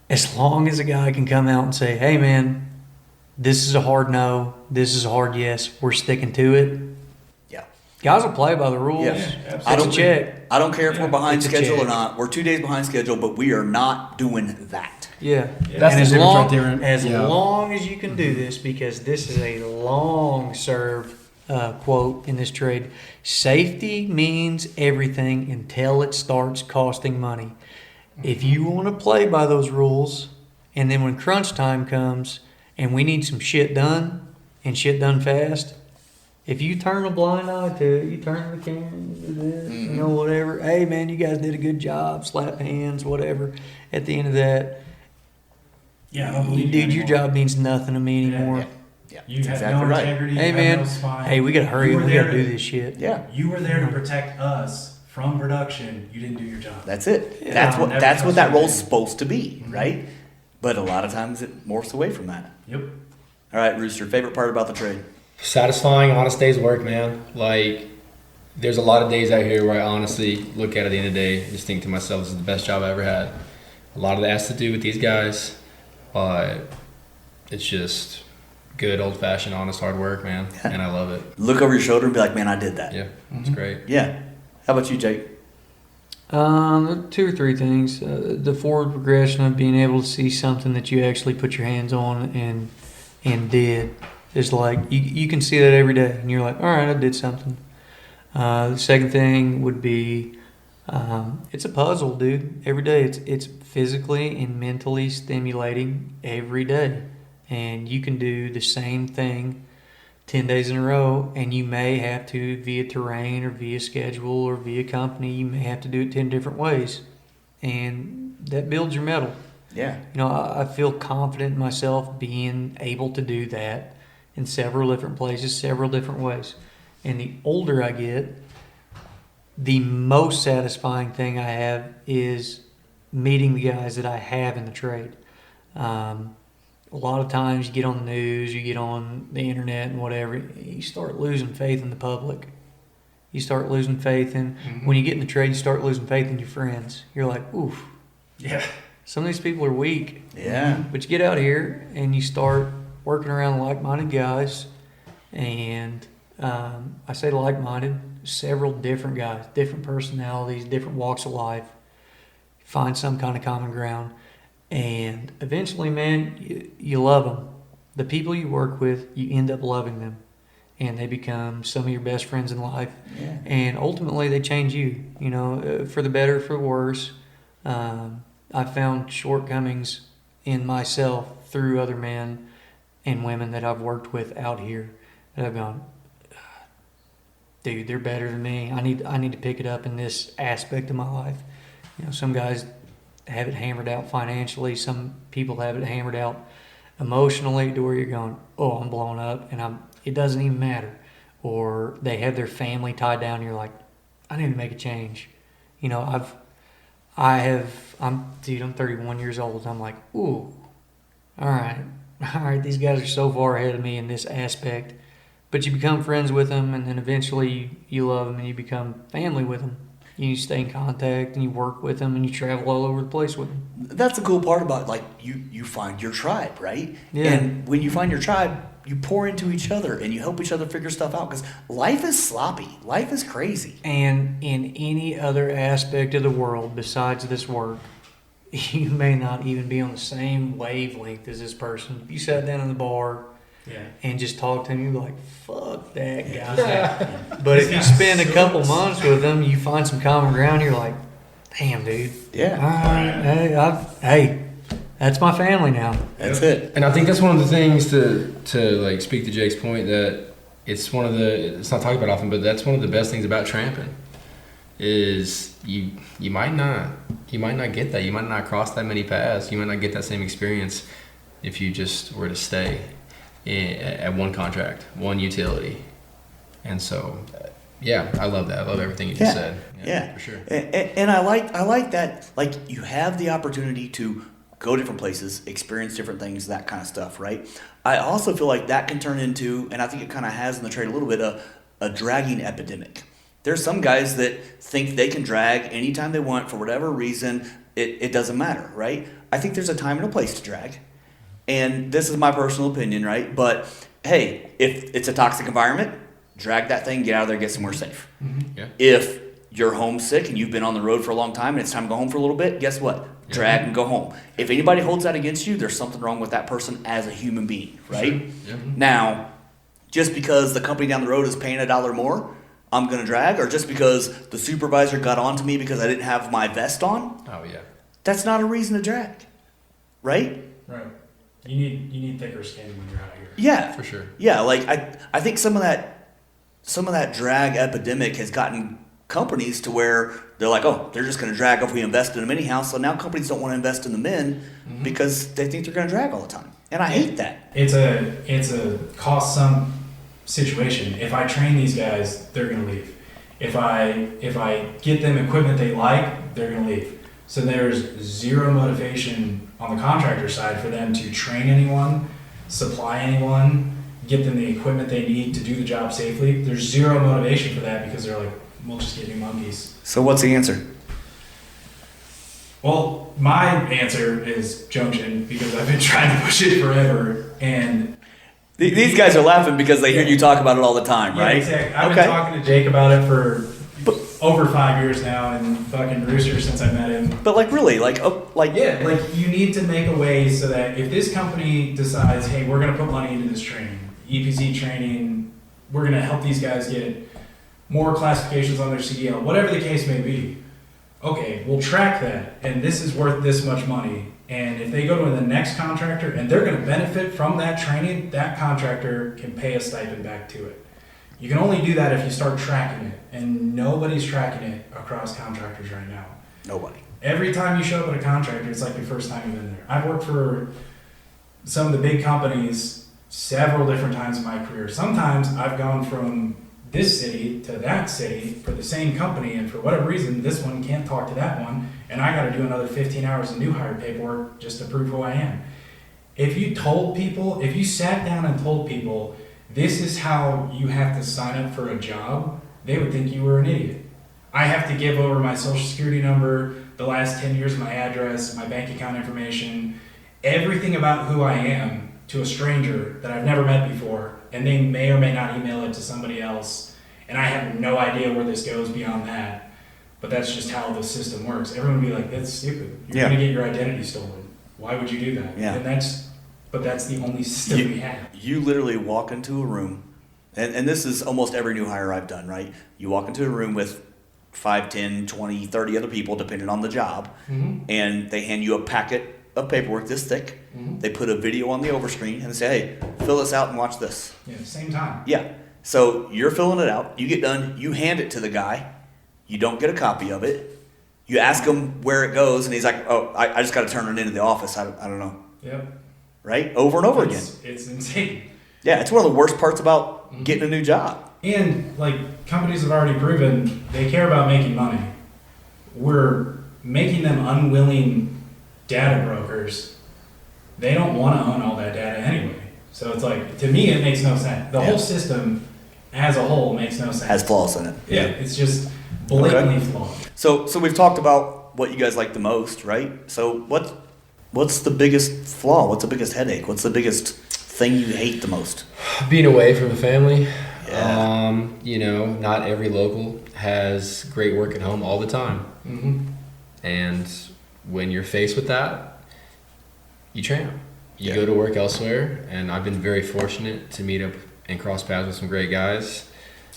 As long as a guy can come out and say, "Hey, man, this is a hard no, this is a hard yes, we're sticking to it." Yeah. Guys will play by the rules. Yeah. It's I a don't check. I don't care if we're behind It's a schedule or check. not. We're 2 days behind schedule, but we are not doing that. Yeah. That's And the as difference long, right there. as Yeah. long as you can do this, because this is a long served quote in this trade, safety means everything until it starts costing money. If you want to play by those rules, and then when crunch time comes and we need some shit done and shit done fast, if you turn a blind eye to it, you turn the camera, do this, whatever. "Hey, man, you guys did a good job," slap hands, whatever. At the end of that, Yeah, I don't believe you dude, your anymore. job means nothing to me anymore. Yeah. You That's have exactly no right. integrity. Hey, you have man, no spine. hey, we gotta hurry You up. were We there gotta to- do this shit. Yeah. You were there to protect us from production. You didn't do your job. That's it. Yeah. That's what that Never role's trust supposed to be, Mhm. right? But a lot of times it morphs away from that. Yep. All right, Rooster, favorite part about the trade? Satisfying, honest day's work, man. There's a lot of days out here where I honestly look at the end of the day and just think to myself, this is the best job I ever had. A lot of that has to do with these guys, but it's just good, old-fashioned, honest, hard work, man. Yeah. And I love it. Look over your shoulder and be like, "Man, I did that." Yeah, it's great. Yeah. How about you, Jake? 2 or 3 things. The forward progression of being able to see something that you actually put your hands on and did is like, you can see that every day and you're like, "All right, I did something." The second thing would be, it's a puzzle, dude. Every day it's physically and mentally stimulating every day. And you can do the same thing 10 days in a row, and you may have to, via terrain or via schedule or via company, you may have to do it 10 different ways. And that builds your mettle. Yeah. I feel confident in myself being able to do that in several different places, several different ways. And the older I get, the most satisfying thing I have is meeting the guys that I have in the trade. a lot of times you get on the news, you get on the internet and whatever, you start losing faith in the public. You start losing faith in, when you get in the trade, you start losing faith in your friends. You're like, oof. Yeah. Some of these people are weak. Yeah. But you get out here and you start working around like-minded guys. And I say like-minded, several different guys, different personalities, different walks of life. Find some kind of common ground. And eventually, man, you love them. The people you work with, you end up loving them. And they become some of your best friends in life. Yeah. And ultimately, they change you, for the better, for the worse. I found shortcomings in myself through other men and women that I've worked with out here. And I've gone, dude, they're better than me. I need to pick it up in this aspect of my life. Some guys have it hammered out financially. Some people have it hammered out emotionally to where you're going, oh, I'm blowing up, and it doesn't even matter. Or they have their family tied down, and you're like, I need to make a change. I'm 31 years old. I'm like, ooh, all right, these guys are so far ahead of me in this aspect. But you become friends with them, and then eventually you love them, and you become family with them. You stay in contact, and you work with them, and you travel all over the place with them. That's the cool part about, like, you find your tribe, right? Yeah. And when you find your tribe, you pour into each other and you help each other figure stuff out, because life is sloppy. Life is crazy. And in any other aspect of the world besides this work, you may not even be on the same wavelength as this person. If you sat down in the bar and just talked to him, you'd be like, fuck that guy. But if you spend a couple months with them, you find some common ground, you're like, damn, dude. Yeah. All right. Hey, that's my family now. That's it. And I think that's one of the things to like speak to Jake's point, that it's not talked about often, but that's one of the best things about tramping is you might not get that. You might not cross that many paths. You might not get that same experience if you just were to stay at one contract, one utility. And so, I love that. I love everything you just said. Yeah, for sure. And I like that. Like, you have the opportunity to go different places, experience different things, that kind of stuff, right? I also feel like that can turn into, and I think it kind of has in the trade a little bit, a dragging epidemic. There's some guys that think they can drag anytime they want for whatever reason. It doesn't matter, right? I think there's a time and a place to drag. And this is my personal opinion, right? But hey, if it's a toxic environment, drag that thing, get out of there, get somewhere safe. Mm-hmm. Yeah. If you're homesick and you've been on the road for a long time and it's time to go home for a little bit, guess what? Drag and go home. If anybody holds that against you, there's something wrong with that person as a human being, right? Sure. Yeah. Now, just because the company down the road is paying $1 more, I'm going to drag, or just because the supervisor got on to me because I didn't have my vest on, Oh yeah. that's not a reason to drag, right? Right. You need thicker skin when you're out here. Yeah, For sure. Yeah, like I think some of that drag epidemic has gotten companies to where they're like, oh, they're just going to drag if we invest in them anyhow. So now companies don't want to invest in the men because they think they're going to drag all the time, and I hate that. It's a cost sum situation. If I train these guys, they're going to leave. If I get them equipment they like, they're going to leave. So there's zero motivation on the contractor side for them to train anyone, supply anyone, get them the equipment they need to do the job safely. There's zero motivation for that because they're like, we'll just get new monkeys. So what's the answer? Well, my answer is junction, because I've been trying to push it forever. And These guys are laughing because they hear you talk about it all the time, right? Yeah, exactly. I've been talking to Jake about it for over 5 years now, and fucking Rooster since I met him. But like, really, Yeah, like you need to make a way so that if this company decides, hey, we're going to put money into this training, EPC training, we're going to help these guys get more classifications on their CDL, whatever the case may be. Okay, we'll track that, and this is worth this much money. And if they go to the next contractor and they're going to benefit from that training, that contractor can pay a stipend back to it. You can only do that if you start tracking it, and nobody's tracking it across contractors right now. Nobody. Every time you show up at a contractor, it's like the first time you've been there. I've worked for some of the big companies several different times in my career. Sometimes I've gone from this city to that city for the same company, and for whatever reason, this one can't talk to that one, and I got to do another 15 hours of new hire paperwork just to prove who I am. If you sat down and told people, this is how you have to sign up for a job, they would think you were an idiot. I have to give over my social security number, the last 10 years of my address, my bank account information, everything about who I am to a stranger that I've never met before, and they may or may not email it to somebody else, and I have no idea where this goes beyond that. But that's just how the system works. Everyone would be like, that's stupid. You're going to get your identity stolen. Why would you do that? Yeah. And that's the only system we have. You literally walk into a room, and this is almost every new hire I've done, right? You walk into a room with 5, 10, 20, 30 other people, depending on the job, and they hand you a packet of paperwork this thick. They put a video on the overscreen and they say, hey, fill this out and watch this. Yeah, same time. Yeah. So you're filling it out. You get done. You hand it to the guy. You don't get a copy of it. You ask him where it goes, and he's like, oh, I just got to turn it into the office. I don't know. Yep. Right? Over and over again. It's insane. Yeah, it's one of the worst parts about getting a new job. And like companies have already proven they care about making money. We're making them unwilling data brokers. They don't want to own all that data anyway. So it's like, to me, it makes no sense. The whole system as a whole makes no sense. Has flaws in it. Yeah, it's just blatantly flawed. So we've talked about what you guys like the most, right? So what's the biggest flaw? What's the biggest headache? What's the biggest thing you hate the most? Being away from the family. Yeah. Not every local has great work at home all the time. And when you're faced with that, you tramp. You go to work elsewhere, and I've been very fortunate to meet up and cross paths with some great guys.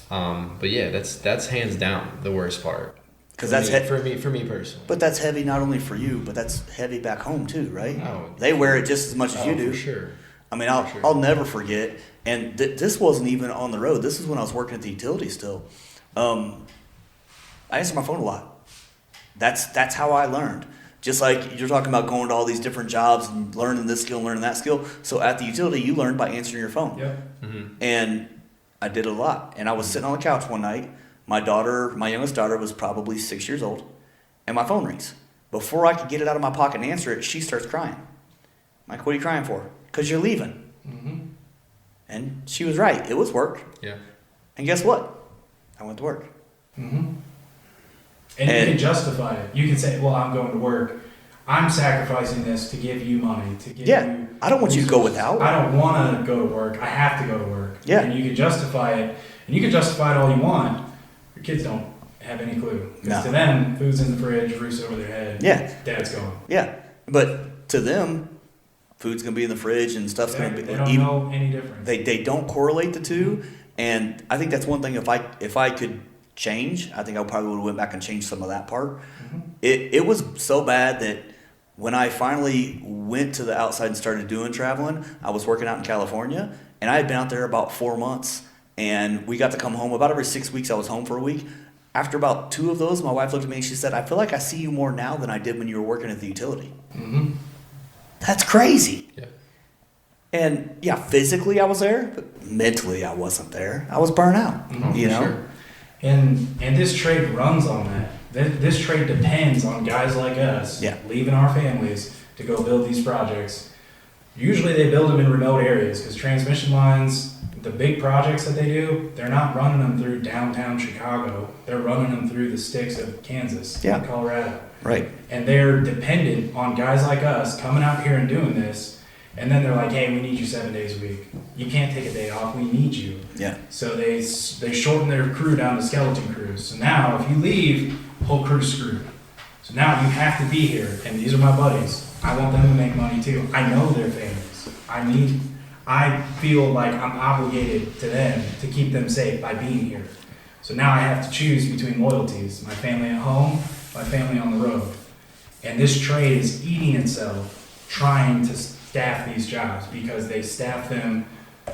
But yeah, that's hands down the worst part. Because that's for me personally. But that's heavy not only for you, but that's heavy back home too, right? Oh, they wear it just as much as you do. For sure. I mean, I'll never forget. And this wasn't even on the road. This is when I was working at the utility still. I answer my phone a lot. That's how I learned. Just like you're talking about going to all these different jobs and learning this skill, learning that skill. So at the utility, you learned by answering your phone. Yep. And I did it a lot. And I was sitting on the couch one night. My youngest daughter was probably 6 years old, and my phone rings. Before I could get it out of my pocket and answer it, she starts crying. I'm like, what are you crying for? Because you're leaving. And she was right. It was work. Yeah. And guess what? I went to work. And you can justify it. You can say, well, I'm going to work. I'm sacrificing this to give you money, to give you... I don't want you to go without. I don't want to go to work. I have to go to work. Yeah. And you can justify it. And you can justify it all you want. Your kids don't have any clue. Because to them, food's in the fridge, roof's over their head. Yeah. Dad's gone. Yeah. But to them, food's going to be in the fridge and stuff's going to be... They don't know any difference. They don't correlate the two. And I think that's one thing, if I could change, I think I probably would have went back and changed some of that part. It was so bad that when I finally went to the outside and started doing traveling, I was working out in California, and I had been out there about 4 months, and we got to come home. About every 6 weeks, I was home for a week. After about 2 of those, my wife looked at me and she said, I feel like I see you more now than I did when you were working at the utility. That's crazy. Yeah. And yeah, physically I was there, but mentally I wasn't there. I was burnt out, you know? Sure. And this trade runs on that. This trade depends on guys like us leaving our families to go build these projects. Usually they build them in remote areas because transmission lines, the big projects that they do, they're not running them through downtown Chicago. They're running them through the sticks of Kansas and Colorado. Right. And they're dependent on guys like us coming out here and doing this. And then they're like, hey, we need you 7 days a week. You can't take a day off. We need you. Yeah. So they shorten their crew down to skeleton crews. So now if you leave, whole crew's screwed. So now you have to be here. And these are my buddies. I want them to make money too. I know their families. I feel like I'm obligated to them to keep them safe by being here. So now I have to choose between loyalties. My family at home, my family on the road. And this trade is eating itself trying to staff these jobs because they staff them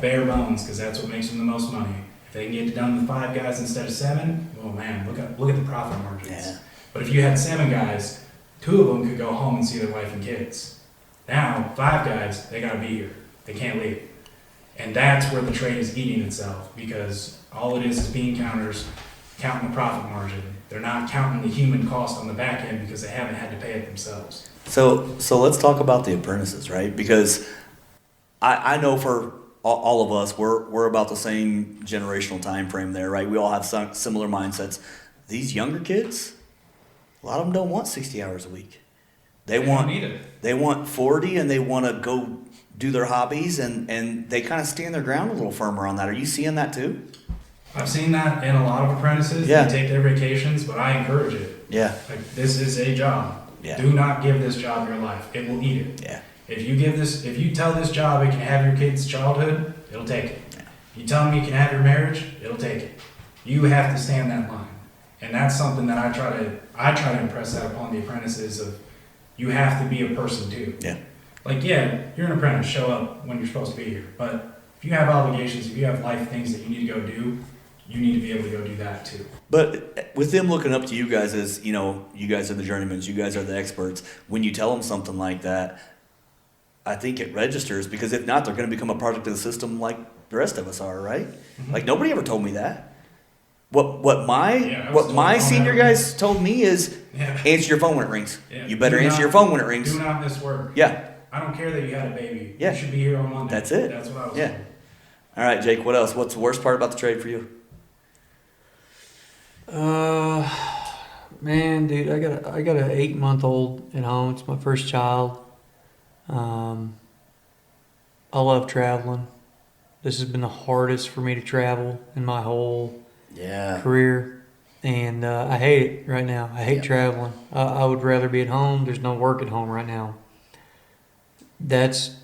bare bones because that's what makes them the most money. If they can get it done with 5 guys instead of 7, oh man, look at the profit margins. Yeah. But if you had 7 guys, 2 of them could go home and see their wife and kids. Now, 5 guys, they gotta be here. They can't leave. And that's where the trade is eating itself because all it is bean counters counting the profit margin. They're not counting the human cost on the back end because they haven't had to pay it themselves. So let's talk about the apprentices, right? Because I know for all of us, we're about the same generational time frame there, right? We all have some similar mindsets. These younger kids, a lot of them don't want 60 hours a week. They don't need it. They want 40, and they want to go do their hobbies, and they kind of stand their ground a little firmer on that. Are you seeing that too? I've seen that in a lot of apprentices. Yeah. They take their vacations, but I encourage it. Yeah. Like, this is a job. Yeah. Do not give this job your life. It will eat it. Yeah. If you tell this job it can have your kid's childhood, it'll take it. Yeah. You tell them you can have your marriage, it'll take it. You have to stand that line. And that's something that I try to impress that upon the apprentices of, you have to be a person too. Yeah. Like, yeah, you're an apprentice, show up when you're supposed to be here. But if you have obligations, if you have life things that you need to go do, you need to be able to go do that too. But with them looking up to you guys as, you know, you guys are the journeymen, you guys are the experts, when you tell them something like that, I think it registers, because if not, they're going to become a product of the system like the rest of us are, right? Mm-hmm. Like, nobody ever told me that. What my told senior that. guys told me is, Yeah. answer your phone when it rings. Yeah. You better Do answer not- your phone when it rings. Do not miss work. Yeah. I don't care that you had a baby. Yeah. You should be here on Monday. That's it. That's what I was Yeah. told. All right, Jake, what else? What's the worst part about the trade for you? Man, dude, I got an 8-month-old at home. It's my first child. I love traveling. This has been the hardest for me to travel in my whole Yeah. career, and I hate it right now. I hate Yeah. traveling. I would rather be at home. There's no work at home right now. That's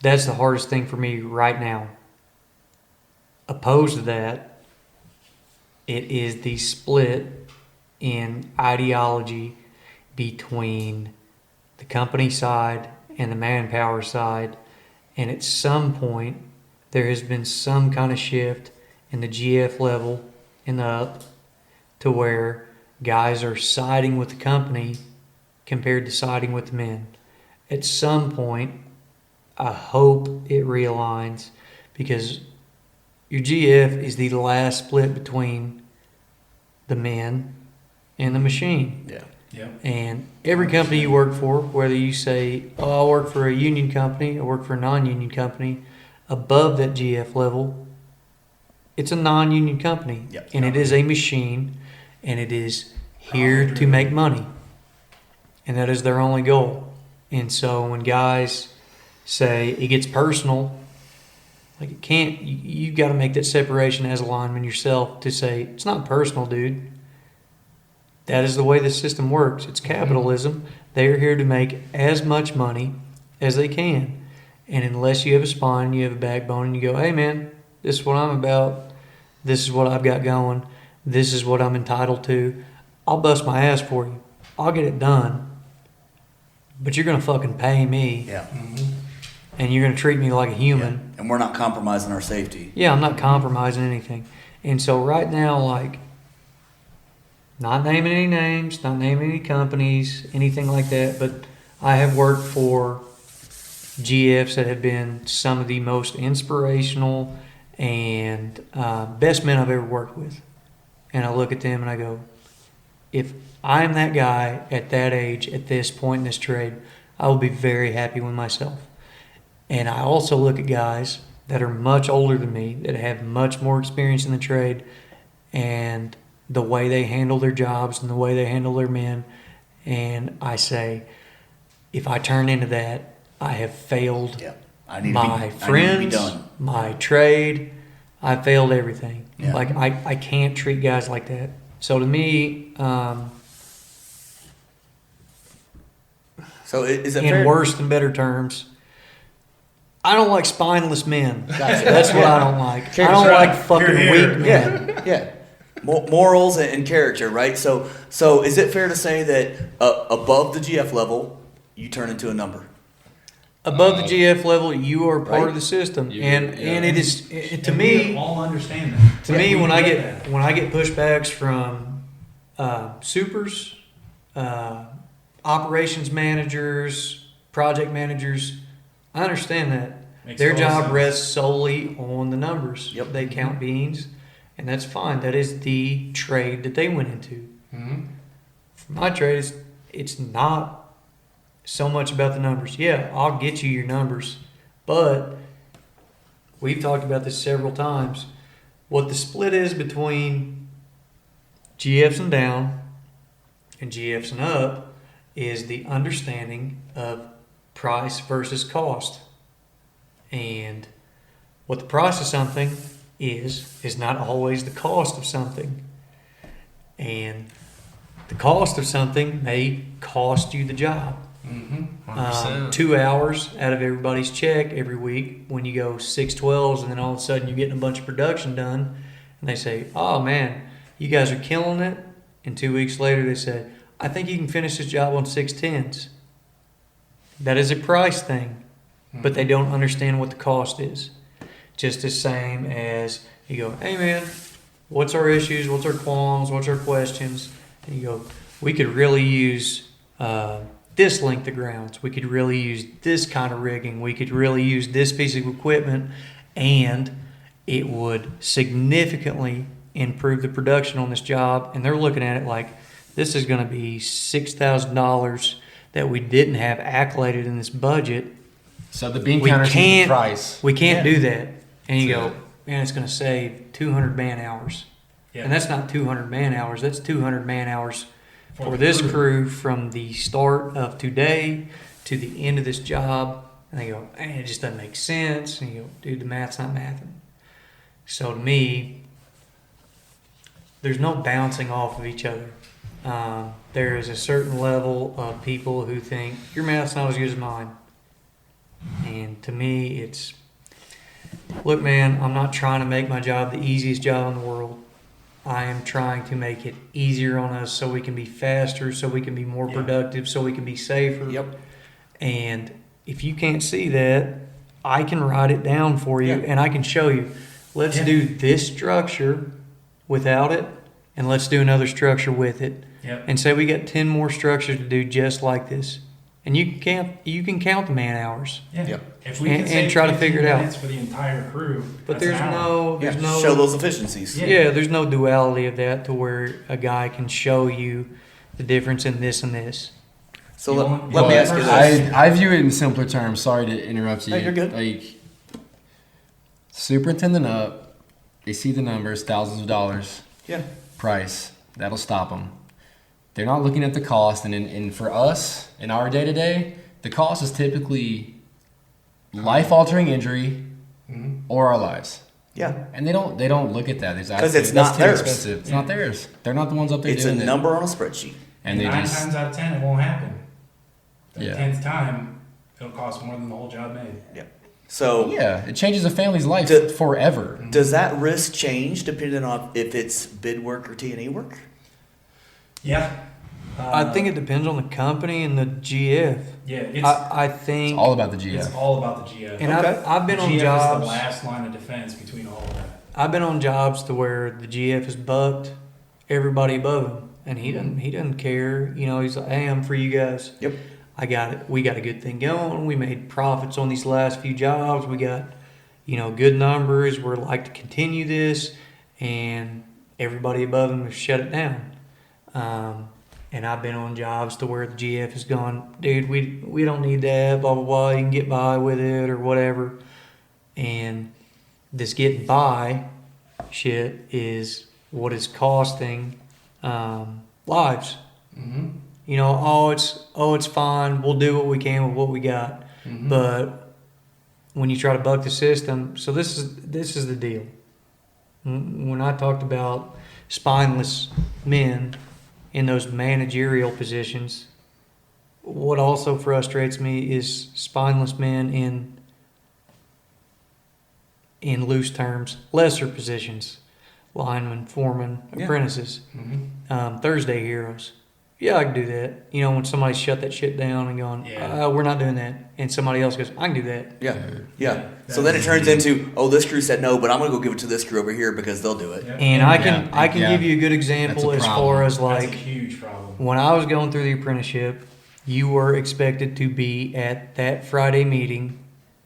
the hardest thing for me right now. Opposed to that, it is the split in ideology between the company side and the manpower side. And at some point, there has been some kind of shift in the GF level and up to where guys are siding with the company compared to siding with the men. At some point, I hope it realigns, because your GF is the last split between the men and the machine. Yeah. Yep. And every company you work for, whether you say, oh, I work for a union company, I work for a non-union company, above that GF level, it's a non-union company. Yep. And it is a machine, and it is here to make money. And that is their only goal. And so when guys say it gets personal, like, it can't, you've got to make that separation as a lineman yourself to say, it's not personal, dude. That is the way the system works. It's capitalism. They are here to make as much money as they can. And unless you have a spine, you have a backbone, and you go, hey, man, this is what I'm about. This is what I've got going. This is what I'm entitled to. I'll bust my ass for you. I'll get it done. But you're going to fucking pay me. Yeah. And you're going to treat me like a human. Yeah. And we're not compromising our safety. Yeah, I'm not compromising anything. And so right now, like, not naming any names, not naming any companies, anything like that, but I have worked for GFs that have been some of the most inspirational and best men I've ever worked with. And I look at them and I go, if I'm that guy at that age, at this point in this trade, I will be very happy with myself. And I also look at guys that are much older than me, that have much more experience in the trade, and the way they handle their jobs and the way they handle their men. And I say, if I turn into that, I have failed Yeah. I need my to be, I need to be friends, done. my trade. I failed everything. Yeah. Like, I can't treat guys like that. So to me, So is it in fair? worse and better terms, I don't like spineless men. That's what I don't like. I don't like fucking You're here. weak men. Yeah, yeah. Morals and character, right? So is it fair to say that above the GF level, you turn into a number? Above the GF level, you are part Right. of the system, You- and yeah. and it is to And me. we all understand that. To me, We when I get get pushbacks from supers, operations managers, project managers, I understand that. Makes Their total job sense. rests solely on the numbers. Yep. They count beans, and that's fine. That is the trade that they went into. Mhm. For my trade, it's not so much about the numbers. Yeah, I'll get you your numbers, But we've talked about this several times. What the split is between GFs and down and GFs and up is the understanding of price versus cost. And what the price of something is not always the cost of something. And the cost of something may cost you the job. 100%. 2 hours out of everybody's check every week when you go 6/12s, and then all of a sudden you're getting a bunch of production done, and they say, oh man, you guys are killing it. And 2 weeks later they say, I think you can finish this job on 6/10s. That is a price thing, but they don't understand what the cost is. Just the same as you go, hey man, what's our issues, what's our qualms, what's our questions? And you go, we could really use this length of grounds. We could really use this kind of rigging. We could really use this piece of equipment, and it would significantly improve the production on this job. And they're looking at it like, this is going to be $6,000 that we didn't have accoladed in this budget. So the bean counter sees the price. We can't do that. And you go, man, it's going to save 200 man hours. Yeah. And that's not 200 man hours. That's 200 man hours for this crew from the start of today to the end of this job. And they go, man, it just doesn't make sense. And you go, dude, the math's not mathing. So to me, there's no bouncing off of each other. There is a certain level of people who think your math's not as good as mine. And to me, it's, look, man, I'm not trying to make my job the easiest job in the world. I am trying to make it easier on us so we can be faster, so we can be more productive, so we can be safer. Yep. And if you can't see that, I can write it down for you and I can show you. Let's do this structure without it, and let's do another structure with it. Yep. And say we got 10 more structures to do just like this. And you can count the man hours. Yeah. Yep. If we And- can save and try to 15 figure it out. minutes for the entire crew, But that's there's an hour. no Yeah, there's no show those efficiencies. Yeah. there's no duality of that to where a guy can show you the difference in this and this. So You let want- me ask you this. I view it in simpler terms. Sorry to interrupt you. No, you're good. Like, superintendent up, they see the numbers, thousands of dollars, Yeah. price. That'll stop them. They're not looking at the cost, and for us, in our day-to-day, the cost is typically life-altering injury or our lives. Yeah. And they don't look at that. 'Cause it's that's not too theirs. expensive. It's not theirs. They're not the ones up there It's a doing it. number on a spreadsheet. And they 9 just times out of 10, it won't happen. The Yeah. 10th time, it'll cost more than the whole job made. Yeah. So yeah, it changes a family's life Do- forever. does that risk change depending on if it's bid work or T&E work? Yeah. I think it depends on the company and the GF. Yeah, it's I think, It's all about the it's GF. all about the GF. and Okay. I've been on GF is the jobs. last line of defense between all of that. I've been on jobs to where the GF has bucked everybody above him, and he doesn't care. You know, he's like, hey, I'm for you guys. Yep. I got it. We got a good thing going. We made profits on these last few jobs. We got, good numbers. We're like to continue this, and everybody above him has shut it down. And I've been on jobs to where the GF has gone, dude, we don't need that, blah, blah, blah. You can get by with it or whatever. And this getting by shit is what is costing lives. Mm-hmm. It's fine. We'll do what we can with what we got. Mm-hmm. But when you try to buck the system, so this is the deal. When I talked about spineless men in those managerial positions, what also frustrates me is spineless men in loose terms, lesser positions, linemen, foremen, apprentices, Thursday heroes. Yeah, I can do that. When somebody shut that shit down and going, we're not doing that. And somebody else goes, I can do that. Yeah. So then it turns into, this crew said no, but I'm going to go give it to this crew over here because they'll do it. Yeah. And I can give you a good example That's a as problem. far as That's a like huge problem. when I was going through the apprenticeship, you were expected to be at that Friday meeting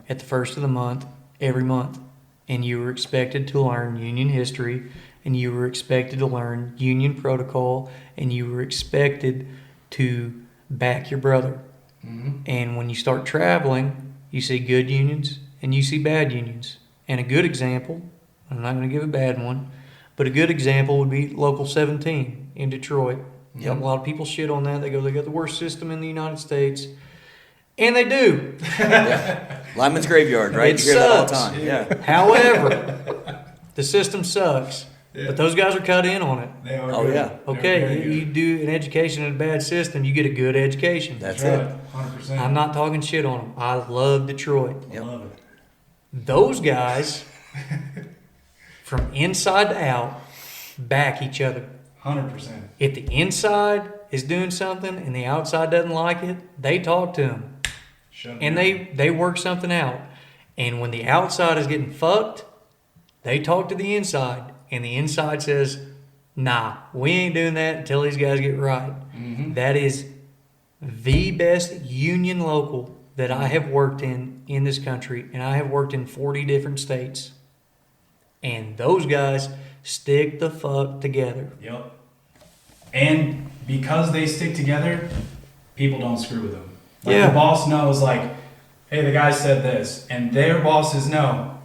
at the first of the month every month. And you were expected to learn union history, and you were expected to learn union protocol, and you were expected to back your brother. Mm-hmm. And when you start traveling, you see good unions and you see bad unions. And a good example, I'm not going to give a bad one, but a good example would be Local 17 in Detroit. Yep. A lot of people shit on that. They go, they got the worst system in the United States. And they do. Lineman's graveyard, right? It You hear that all the sucks. time. Yeah. However, the system sucks. Yeah. But those guys are cut in on it. They are Oh, good. yeah. They're Okay, very good. you do an education in a bad system, you get a good education. That's right. it. 100%. I'm not talking shit on them. I love Detroit. I love it. Those guys, from inside to out, back each other. 100%. If the inside is doing something and the outside doesn't like it, they talk to them. Shut And down. they work something out. And when the outside is getting fucked, they talk to the inside. And the inside says, nah, we ain't doing that until these guys get right. Mhm. That is the best union local that I have worked in this country. And I have worked in 40 different states. And those guys stick the fuck together. Yep. And because they stick together, people don't screw with them. Like Yeah. the boss knows, like, hey, the guy said this, and their bosses know.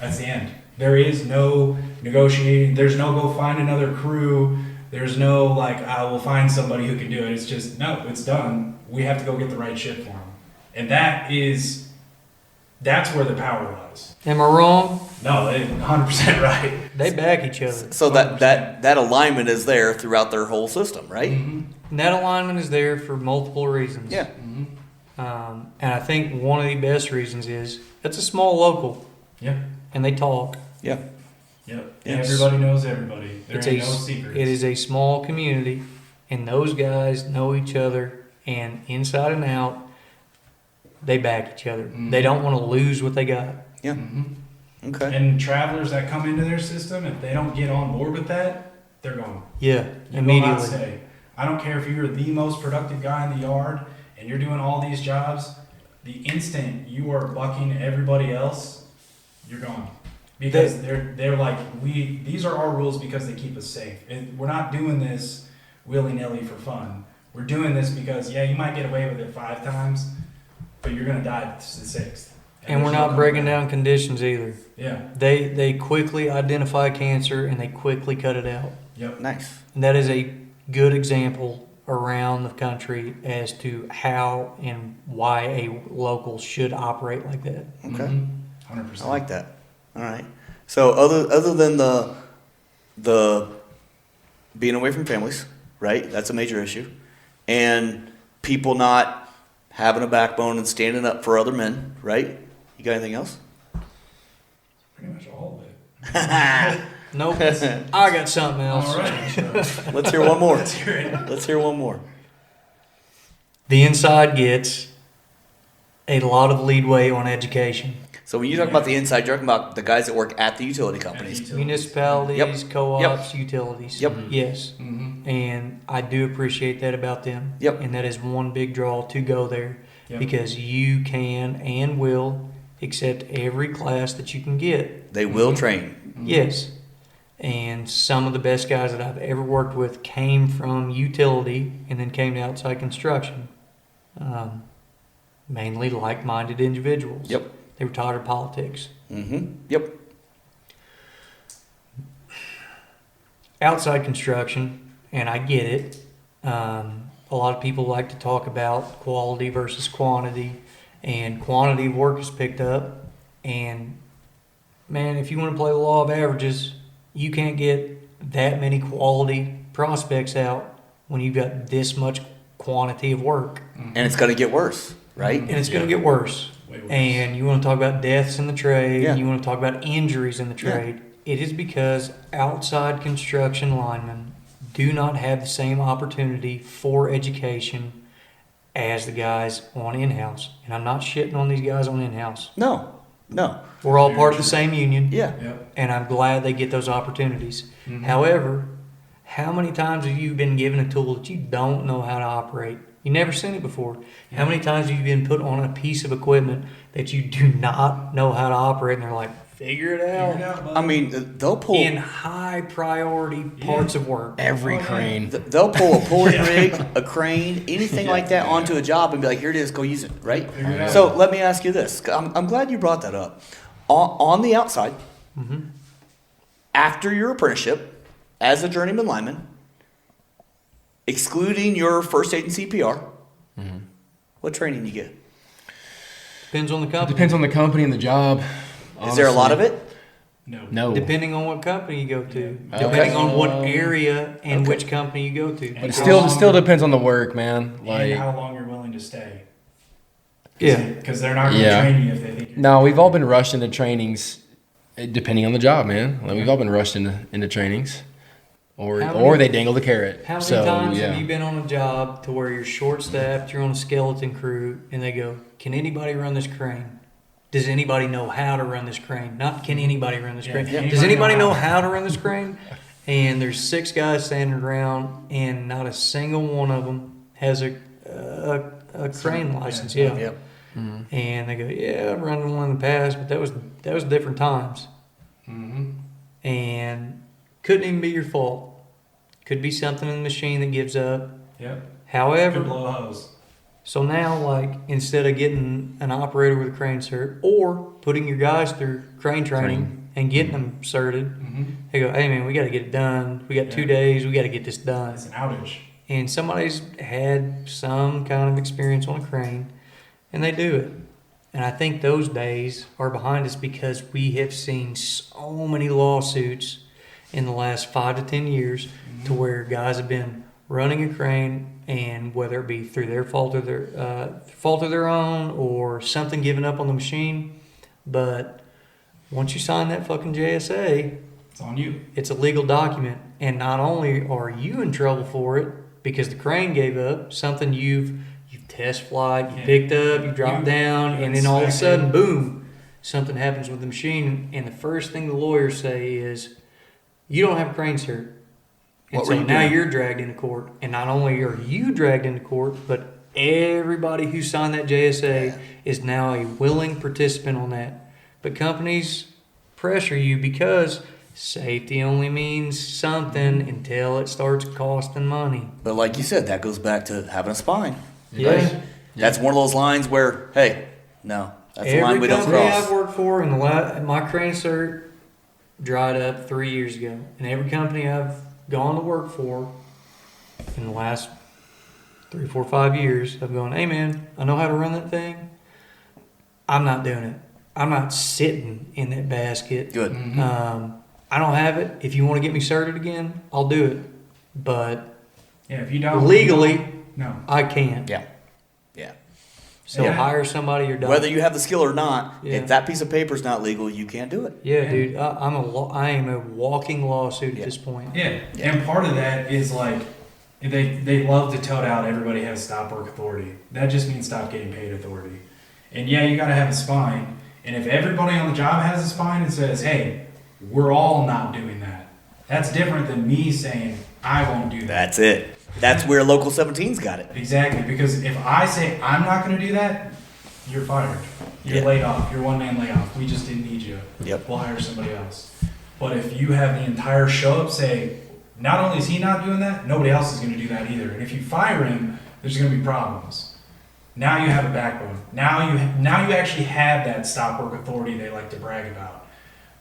That's the end. There is no negotiating. There's no go find another crew. There's no like, I will find somebody who can do it. It's just, no, it's done. We have to go get the right shit for them. And that's where the power lies. Am I wrong? No, they're 100% right. They back each other. So that alignment is there throughout their whole system, right? Mm-hmm. And that alignment is there for multiple reasons. Yeah. And I think one of the best reasons is it's a small local Yep. and they talk. Yeah. Yep. Yes. Everybody knows everybody. There It's ain't a, no secrets. it is a small community and those guys know each other and inside and out, they back each other. Mhm. They don't want to lose what they got. Yeah. Mm-hmm. Okay. And travelers that come into their system, if they don't get on board with that, they're gone. Yeah, You will not immediately. stay. I don't care if you're the most productive guy in the yard and you're doing all these jobs. The instant you are bucking everybody else, you're gone. Because they're like, these are our rules because they keep us safe. And we're not doing this willy-nilly for fun. We're doing this because, yeah, you might get away with it 5 times, but you're going to die the 6th. And we're there's no not breaking coming back. down conditions either. Yeah. They quickly identify cancer and they quickly cut it out. Yep. Nice. And that is a good example around the country as to how and why a local should operate like that. Okay. 100%. I like that. All right. So other than the being away from families, right? That's a major issue, and people not having a backbone and standing up for other men, right? You got anything else? Pretty much all of it. Nope. I got something else. All right. Let's hear one more. Let's hear it. Let's hear one more. The inside gets a lot of leadway on education. So when you talk about the inside, you're talking about the guys that work at the utility companies. Municipalities, Yep. co-ops, utilities. Yep. Yes. Mm-hmm. And I do appreciate that about them. Yep. And that is one big draw to go there Yep. because you can and will accept every class that you can get. They will train. Yes. And some of the best guys that I've ever worked with came from utility and then came to outside construction. Mainly like-minded individuals. Yep. They were tired of politics. Mm-hmm. Yep. Outside construction, and I get it. A lot of people like to talk about quality versus quantity, and quantity of work is picked up. And man, if you want to play the law of averages, you can't get that many quality prospects out when you've got this much quantity of work. And it's going to get worse, right? And it's going to get worse. Way worse. And you want to talk about deaths in the trade, Yeah. you want to talk about injuries in the trade. It is because outside construction linemen do not have the same opportunity for education as the guys on in-house. And I'm not shitting on these guys on in-house. No. We're all part of the same union, Yeah. Yep. and I'm glad they get those opportunities. Mhm. However, how many times have you been given a tool that you don't know how to operate? You never seen it before. How many times have you been put on a piece of equipment that you do not know how to operate, and they're like, figure it out. I mean, they'll pull In high priority parts of work. Every crane. they'll pull a pulling rig, a crane, anything like that onto a job and be like, here it is, go use it, right? So let me ask you this. I'm glad you brought that up. On the outside, after your apprenticeship as a journeyman lineman, excluding your first aid and CPR, what training you get? Depends on the company. Depends on the company and the job. Is there a lot of it? No. Depending on what company you go to. Depending on what area and which company you go to. But it still depends on the work, man. And how long you're willing to stay. Yeah. Because they're not going to train you if they think you're No, we've all been rushed into trainings, depending on the job, man. Like, we've all been rushed into trainings, or they dangle the carrot. How many times have you been on a job to where you're short-staffed, you're on a skeleton crew, and they go, can anybody run this crane? Does anybody know how to run this crane? Not can anybody run this crane. Does anybody know how to run this crane? And there's 6 guys standing around, and not a single one of them has a crane license. Yeah. Yep. And they go, yeah, I've run one in the past, but that was different times. And couldn't even be your fault. Could be something in the machine that gives up. Yep. However, Could blow a hose. so now, like, instead of getting an operator with a crane cert or putting your guys through crane training and getting them certed, they go, hey, man, we got to get it done. We got 2 days. We got to get this done. It's an outage. And somebody's had some kind of experience on a crane, and they do it. And I think those days are behind us because we have seen so many lawsuits in the last 5 to 10 years to where guys have been running a crane, and whether it be through their fault of their own or something giving up on the machine, but once you sign that fucking JSA, It's on you. it's a legal document, and not only are you in trouble for it because the crane gave up something you've test flight, you picked up, you dropped down, and then all of a sudden, boom, something happens with the machine, and the first thing the lawyers say is, you don't have a crane cert. And What were so you now doing? you're dragged into court, and not only are you dragged into court, but everybody who signed that JSA is now a willing participant on that. But companies pressure you because safety only means something until it starts costing money. But like you said, that goes back to having a spine. Yeah. That's one of those lines where, hey, no, that's a line we don't company cross. I've worked for, and my crane cert dried up 3 years ago. And every company I've gone to work for in the last 3, 4, 5 years, I've gone, hey man, I know how to run that thing. I'm not doing it. I'm not sitting in that basket. Good. I don't have it. If you want to get me certed again, I'll do it. But Yeah, if you don't. legally, No. I can't. Yeah. Yeah. So Yeah. hire somebody or die. Whether you have the skill or not, Yeah. if that piece of paper is not legal, you can't do it. Yeah, dude, I am a walking lawsuit at this point. Yeah. And part of that is like, they love to tote out everybody has stop work authority. That just means stop getting paid authority. And yeah, you got to have a spine. And if everybody on the job has a spine and says, hey, we're all not doing that, that's different than me saying, I won't do that. That's it. That's where Local 17's got it. Exactly, because if I say I'm not going to do that, you're fired. You're Yeah. laid off. You're one-man layoff. We just didn't need you. Yep. We'll hire somebody else. But if you have the entire show up say, not only is he not doing that, nobody else is going to do that either. And if you fire him, there's going to be problems. Now you have a backbone. Now you actually have that stop work authority they like to brag about.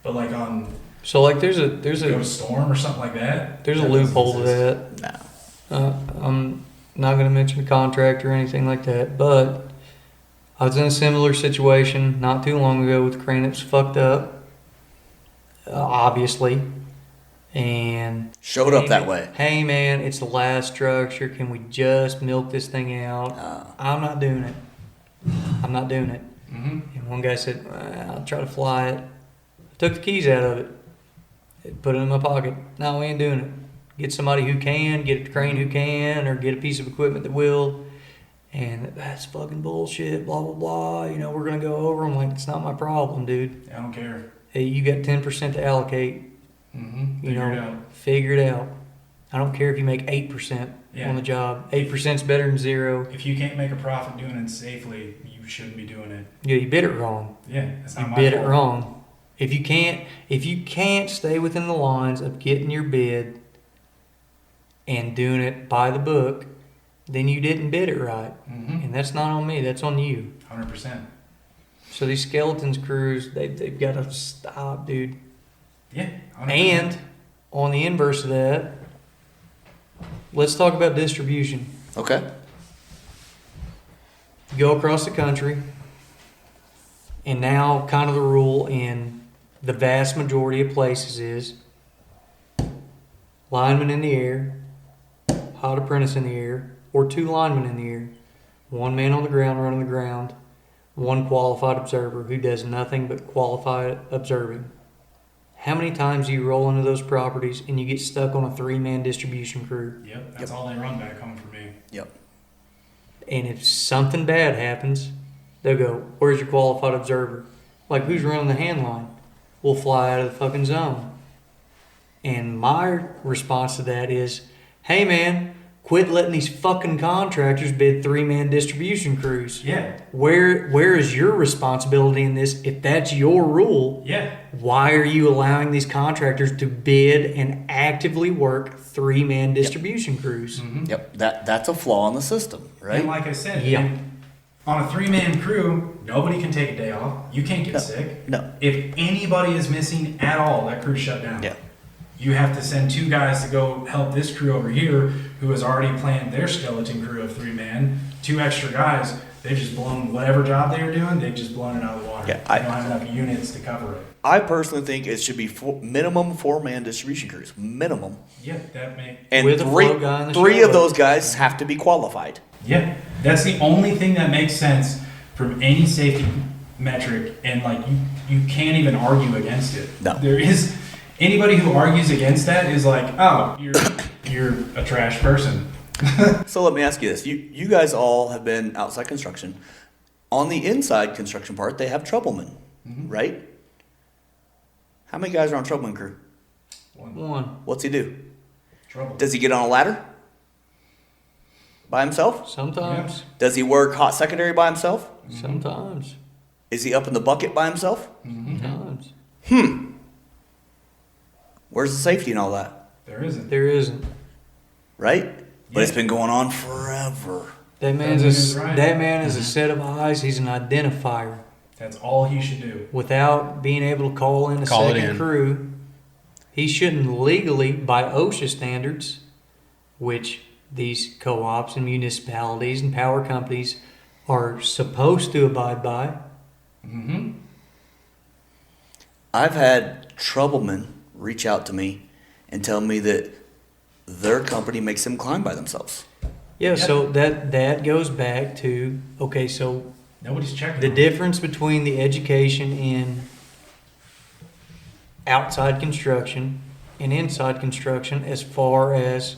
But like on So like there's go to a Storm or something like that. there's a that loophole to doesn't exist. that. No. I'm not going to mention a contractor or anything like that, but I was in a similar situation not too long ago with a crane that was fucked up, obviously, and Showed up that way. Hey man, it's the last structure. Can we just milk this thing out? I'm not doing it. I'm not doing it. And one guy said, I'll try to fly it. I took the keys out of it, put it in my pocket. No, we ain't doing it. Get somebody who can, get a crane who can, or get a piece of equipment that will. And that's fucking bullshit, blah, blah, blah. You know, we're going to go over. I'm like, it's not my problem, dude. I don't care. Hey, you got 10% to allocate. Figure it out. Figure it out. I don't care if you make 8% on the job. 8% is better than 0. If you can't make a profit doing it safely, you shouldn't be doing it. Yeah, you bid it wrong. Yeah, that's not You my bid fault. it wrong. If you can't stay within the lines of getting your bid and doing it by the book, then you didn't bid it right. Mhm. And that's not on me, that's on you. 100%. So these skeletons crews, they've got to stop, dude. Yeah. 100%. And on the inverse of that, let's talk about distribution. Okay. You go across the country, and now kind of the rule in the vast majority of places is lineman in the air, hot apprentice in the air, or 2 linemen in the air. 1 man on the ground running the ground, 1 qualified observer who does nothing but qualified observing. How many times do you roll into those properties and you get stuck on a 3-man distribution crew? Yep, that's all they run back home for me. Yep. And if something bad happens, they'll go, where's your qualified observer? Like, who's running the hand line? We'll fly out of the fucking zone. And my response to that is, hey man, quit letting these fucking contractors bid 3-man distribution crews. Yeah. Where is your responsibility in this? If that's your rule, Yeah. why are you allowing these contractors to bid and actively work 3-man distribution crews? Mhm. Yep. That's a flaw in the system, right? And like I said, Yeah. on a 3-man crew, nobody can take a day off. You can't get sick. No. If anybody is missing at all, that crew's shut down. Yeah. You have to send 2 guys to go help this crew over here who has already planned their skeleton crew of 3-man. 2 extra guys, they've just blown whatever job they were doing, they've just blown it out of the water. Yeah, they don't have enough units to cover it. I personally think it should be minimum 4-man distribution crews. Minimum. Yeah, that may. And With a three, float guy in the three show. of those guys have to be qualified. Yeah, that's the only thing that makes sense from any safety metric, and like you can't even argue against it. No. There is anybody who argues against that is like, oh, you're a trash person. So let me ask you this. You guys all have been outside construction. On the inside construction part, they have troublemen, right? How many guys are on troubleman crew? 1. What's he do? Trouble. Does he get on a ladder? By himself? Sometimes. Does he work hot secondary by himself? Sometimes. Is he up in the bucket by himself? Sometimes. Where's the safety and all that? There isn't. There isn't. Right? But Yeah. it's been going on forever. That is right. that man is a set of eyes. He's an identifier. That's all he should do. Without being able to call in a Call it second in. crew, he shouldn't legally, by OSHA standards, which these co-ops and municipalities and power companies are supposed to abide by. Mm-hmm. I've had troublemen reach out to me and tell me that their company makes them climb by themselves. Yeah, so that goes back to, okay, so Nobody's checking. the them. difference between the education in outside construction and inside construction as far as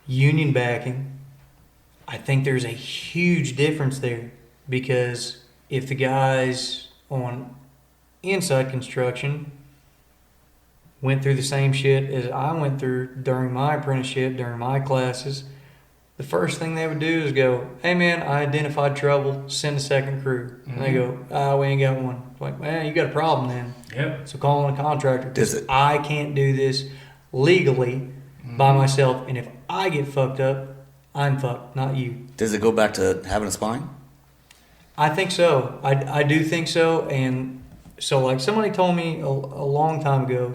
union backing, I think there's a huge difference there, because if the guys on inside construction went through the same shit as I went through during my apprenticeship, during my classes, the first thing they would do is go, hey man, I identified trouble, send a second crew. And they go, we ain't got one. It's like, man, you got a problem then. Yep. So call in a contractor, Does because it- I can't do this legally by myself. And if I get fucked up, I'm fucked, not you. Does it go back to having a spine? I think so. I do think so. And so, like, somebody told me a long time ago,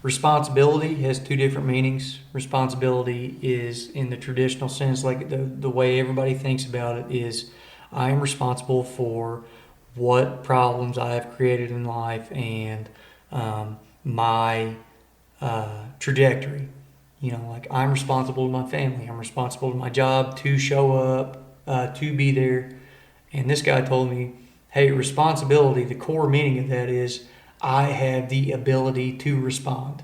responsibility has 2 different meanings. Responsibility is, in the traditional sense, like the way everybody thinks about it, is I am responsible for what problems I have created in life and my trajectory. You know, like, I'm responsible to my family. I'm responsible to my job to show up, to be there. And this guy told me, hey, responsibility, the core meaning of that is I have the ability to respond.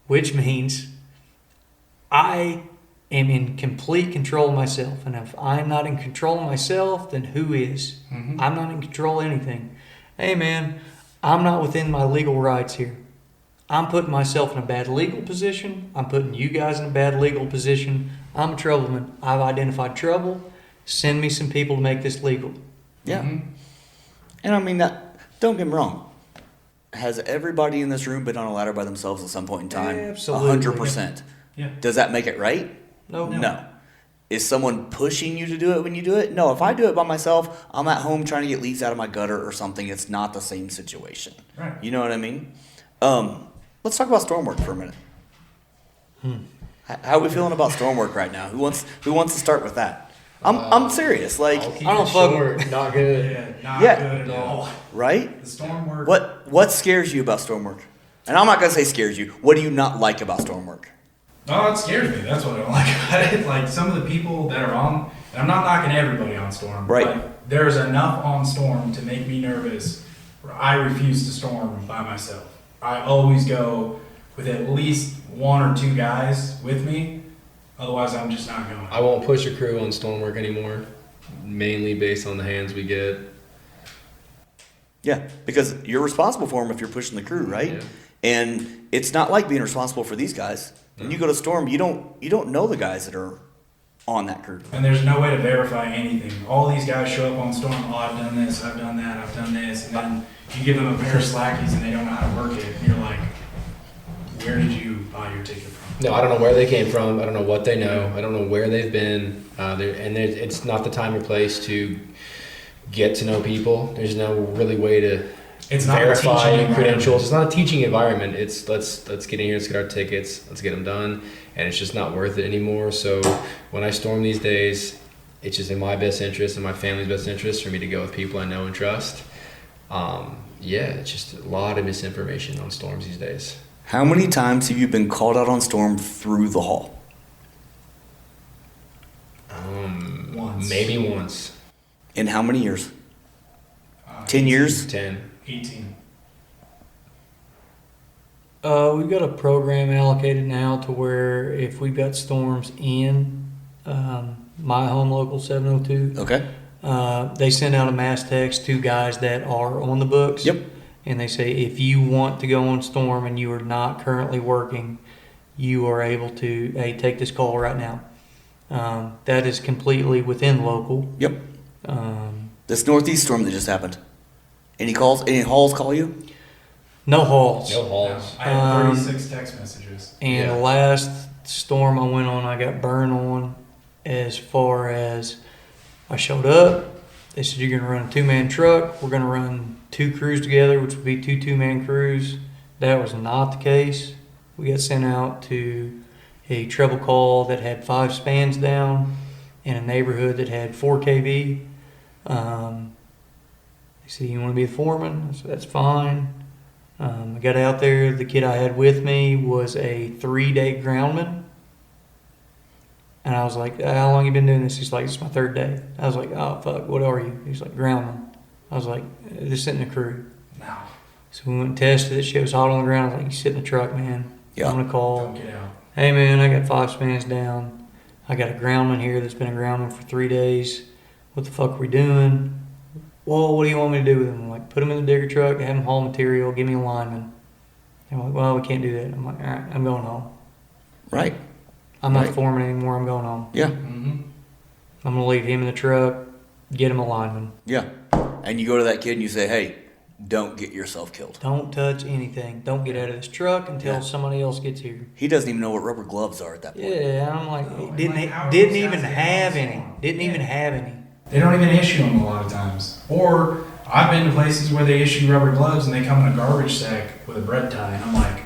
Which means I am in complete control of myself. And if I'm not in control of myself, then who is? I'm not in control of anything. Hey man, I'm not within my legal rights here. I'm putting myself in a bad legal position. I'm putting you guys in a bad legal position. I'm a troubleman. I've identified trouble. Send me some people to make this legal. Yeah. And I mean, that, don't get me wrong. Has everybody in this room been on a ladder by themselves at some point in time? Absolutely. 100%. Yeah. Does that make it right? No. Is someone pushing you to do it when you do it? No. If I do it by myself, I'm at home trying to get leaks out of my gutter or something. It's not the same situation. Right. You know what I mean? Let's talk about storm work for a minute. How are we feeling about storm work right now? Who wants to start with that? I'm serious. Like, I'll keep I don't it fuck- short, not good. Yeah, not Yeah. good at all. right? The storm work. What scares you about storm work? And I'm not gonna say scares you. What do you not like about storm work? Oh, it scares me. That's what I don't like about it. Like some of the people that are on, and I'm not knocking everybody on storm. Right. Like, there's enough on storm to make me nervous where I refuse to storm by myself. I always go with at least one or two guys with me. Otherwise, I'm just not going. I won't push a crew on storm work anymore, mainly based on the hands we get. Yeah, because you're responsible for them if you're pushing the crew, right? Yeah. And it's not like being responsible for these guys. When you go to storm, you don't know the guys that are on that crew. And there's no way to verify anything. All these guys show up on storm. Oh, I've done this, I've done that, I've done this, and then you give them a pair of slackies and they don't know how to work it. And you're like, where did you buy your ticket from? No, I don't know where they came from. I don't know what they know. I don't know where they've been. It's not the time or place to get to know people. There's no really way to It's not a verify teaching credentials. It's not a teaching environment. It's let's get in here, let's get our tickets, let's get them done, and it's just not worth it anymore. So when I storm these days, it's just in my best interest and my family's best interest for me to go with people I know and trust. It's just a lot of misinformation on storms these days. How many times have you been called out on storm through the hall? Once. Maybe once. In how many years? 10 years? 10. 18. We've got a program allocated now to where if we've got storms in my home local 702, Okay. they send out a mass text to guys that are on the books. Yep. And they say, if you want to go on storm and you are not currently working, you are able to, hey, take this call right now. That is completely within local. Yep. This northeast storm that just happened. Any calls? Any halls call you? No halls. No halls. I had 36 text messages. And Yeah. the last storm I went on, I got burned on as far as I showed up. They said, you're going to run a two-man truck. We're going to run two crews together, which would be two two-man crews. That was not the case. We got sent out to a treble call that had 5 spans down in a neighborhood that had 4 kV. They said, you want to be the foreman? I said, that's fine. I got out there. The kid I had with me was a 3-day groundman. And I was like, how long you been doing this? He's like, it's my 3rd day. I was like, oh, fuck, what are you? He's like, groundman. I was like, just sit in the crew. No. So we went and tested it. Shit was hot on the ground. I was like, you sit in the truck, man. Yeah. I'm going to call. Don't get out. Hey, man, I got 5 spans down. I got a groundman here that's been a groundman for 3 days. What the fuck are we doing? Well, what do you want me to do with him? I'm like, put him in the digger truck, have him haul material, give me a lineman. They're like, well, we can't do that. I'm like, all right, I'm going home. Right. I'm not Right. the foreman anymore. I'm going home. Yeah. Mm-hmm. I'm going to leave him in the truck, get him a lineman. Yeah. And you go to that kid and you say, hey, don't get yourself killed. Don't touch anything. Don't get out of this truck until Yeah. somebody else gets here. He doesn't even know what rubber gloves are at that point. Yeah, I'm like, Oh, didn't like, how are didn't those even guys have getting any. on Didn't storm? even have any. They don't even issue them a lot of times. Or I've been to places where they issue rubber gloves and they come in a garbage sack with a bread tie. And I'm like,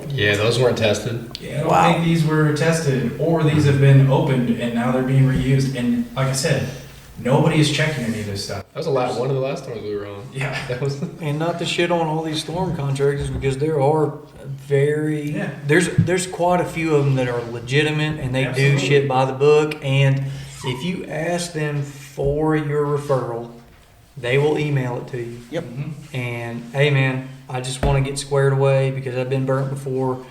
Yeah, those weren't tested. yeah, I don't think these were tested. Or these have been opened and now they're being reused. And like I said, nobody is checking any of this stuff. That was one of the last times we were on. Yeah. That was. And not to shit on all these storm contractors because there are very Yeah. there's quite a few of them that are legitimate and they Absolutely. do shit by the book. And if you ask them for your referral, they will email it to you. Yep. Mm-hmm. And hey, man, I just want to get squared away because I've been burnt before.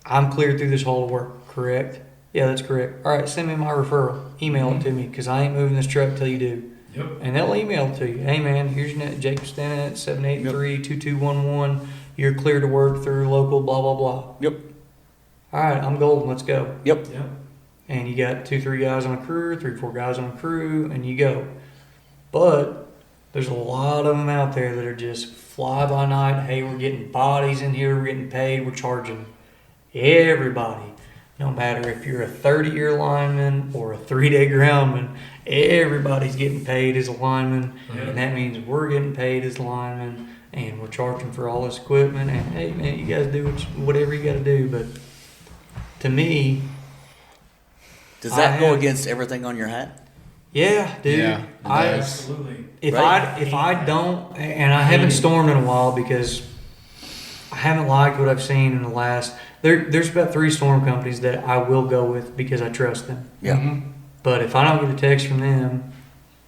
I'm cleared through this hall of work, correct? Yeah, that's correct. All right, send me my referral. Email it to me because I ain't moving this truck till you do. Yep. And they'll email it to you. Hey, man, here's your net, Jacob Stinnett, 783-2211. You're clear to work through local, blah, blah, blah. Yep. All right, I'm golden. Let's go. Yep. Yep. And you got 2-3 guys on a crew, 3-4 guys on a crew, and you go. But there's a lot of them out there that are just fly by night. Hey, we're getting bodies in here, we're getting paid, we're charging everybody. No matter if you're a 30-year lineman or a 3-day groundman, everybody's getting paid as a lineman. And that means we're getting paid as linemen, and we're charging for all this equipment. And hey, man, you guys do whatever you got to do. But to me, Does that go against everything on your hat? yeah, dude. Yeah, Absolutely. If Right. I don't, and I haven't stormed in a while because I haven't liked what I've seen in the last. There's about 3 storm companies that I will go with because I trust them. Yeah. Mhm. But if I don't get a text from them,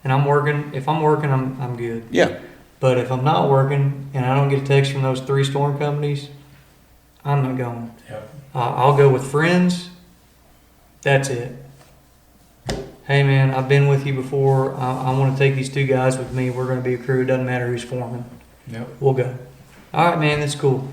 and I'm working, if I'm working, I'm good. Yeah. But if I'm not working and I don't get a text from those 3 storm companies, I'm not going. Yep. I'll go with friends. That's it. Hey man, I've been with you before. I want to take these 2 guys with me. We're going to be a crew. It doesn't matter who's foreman. Yep. We'll go. All right, man. That's cool.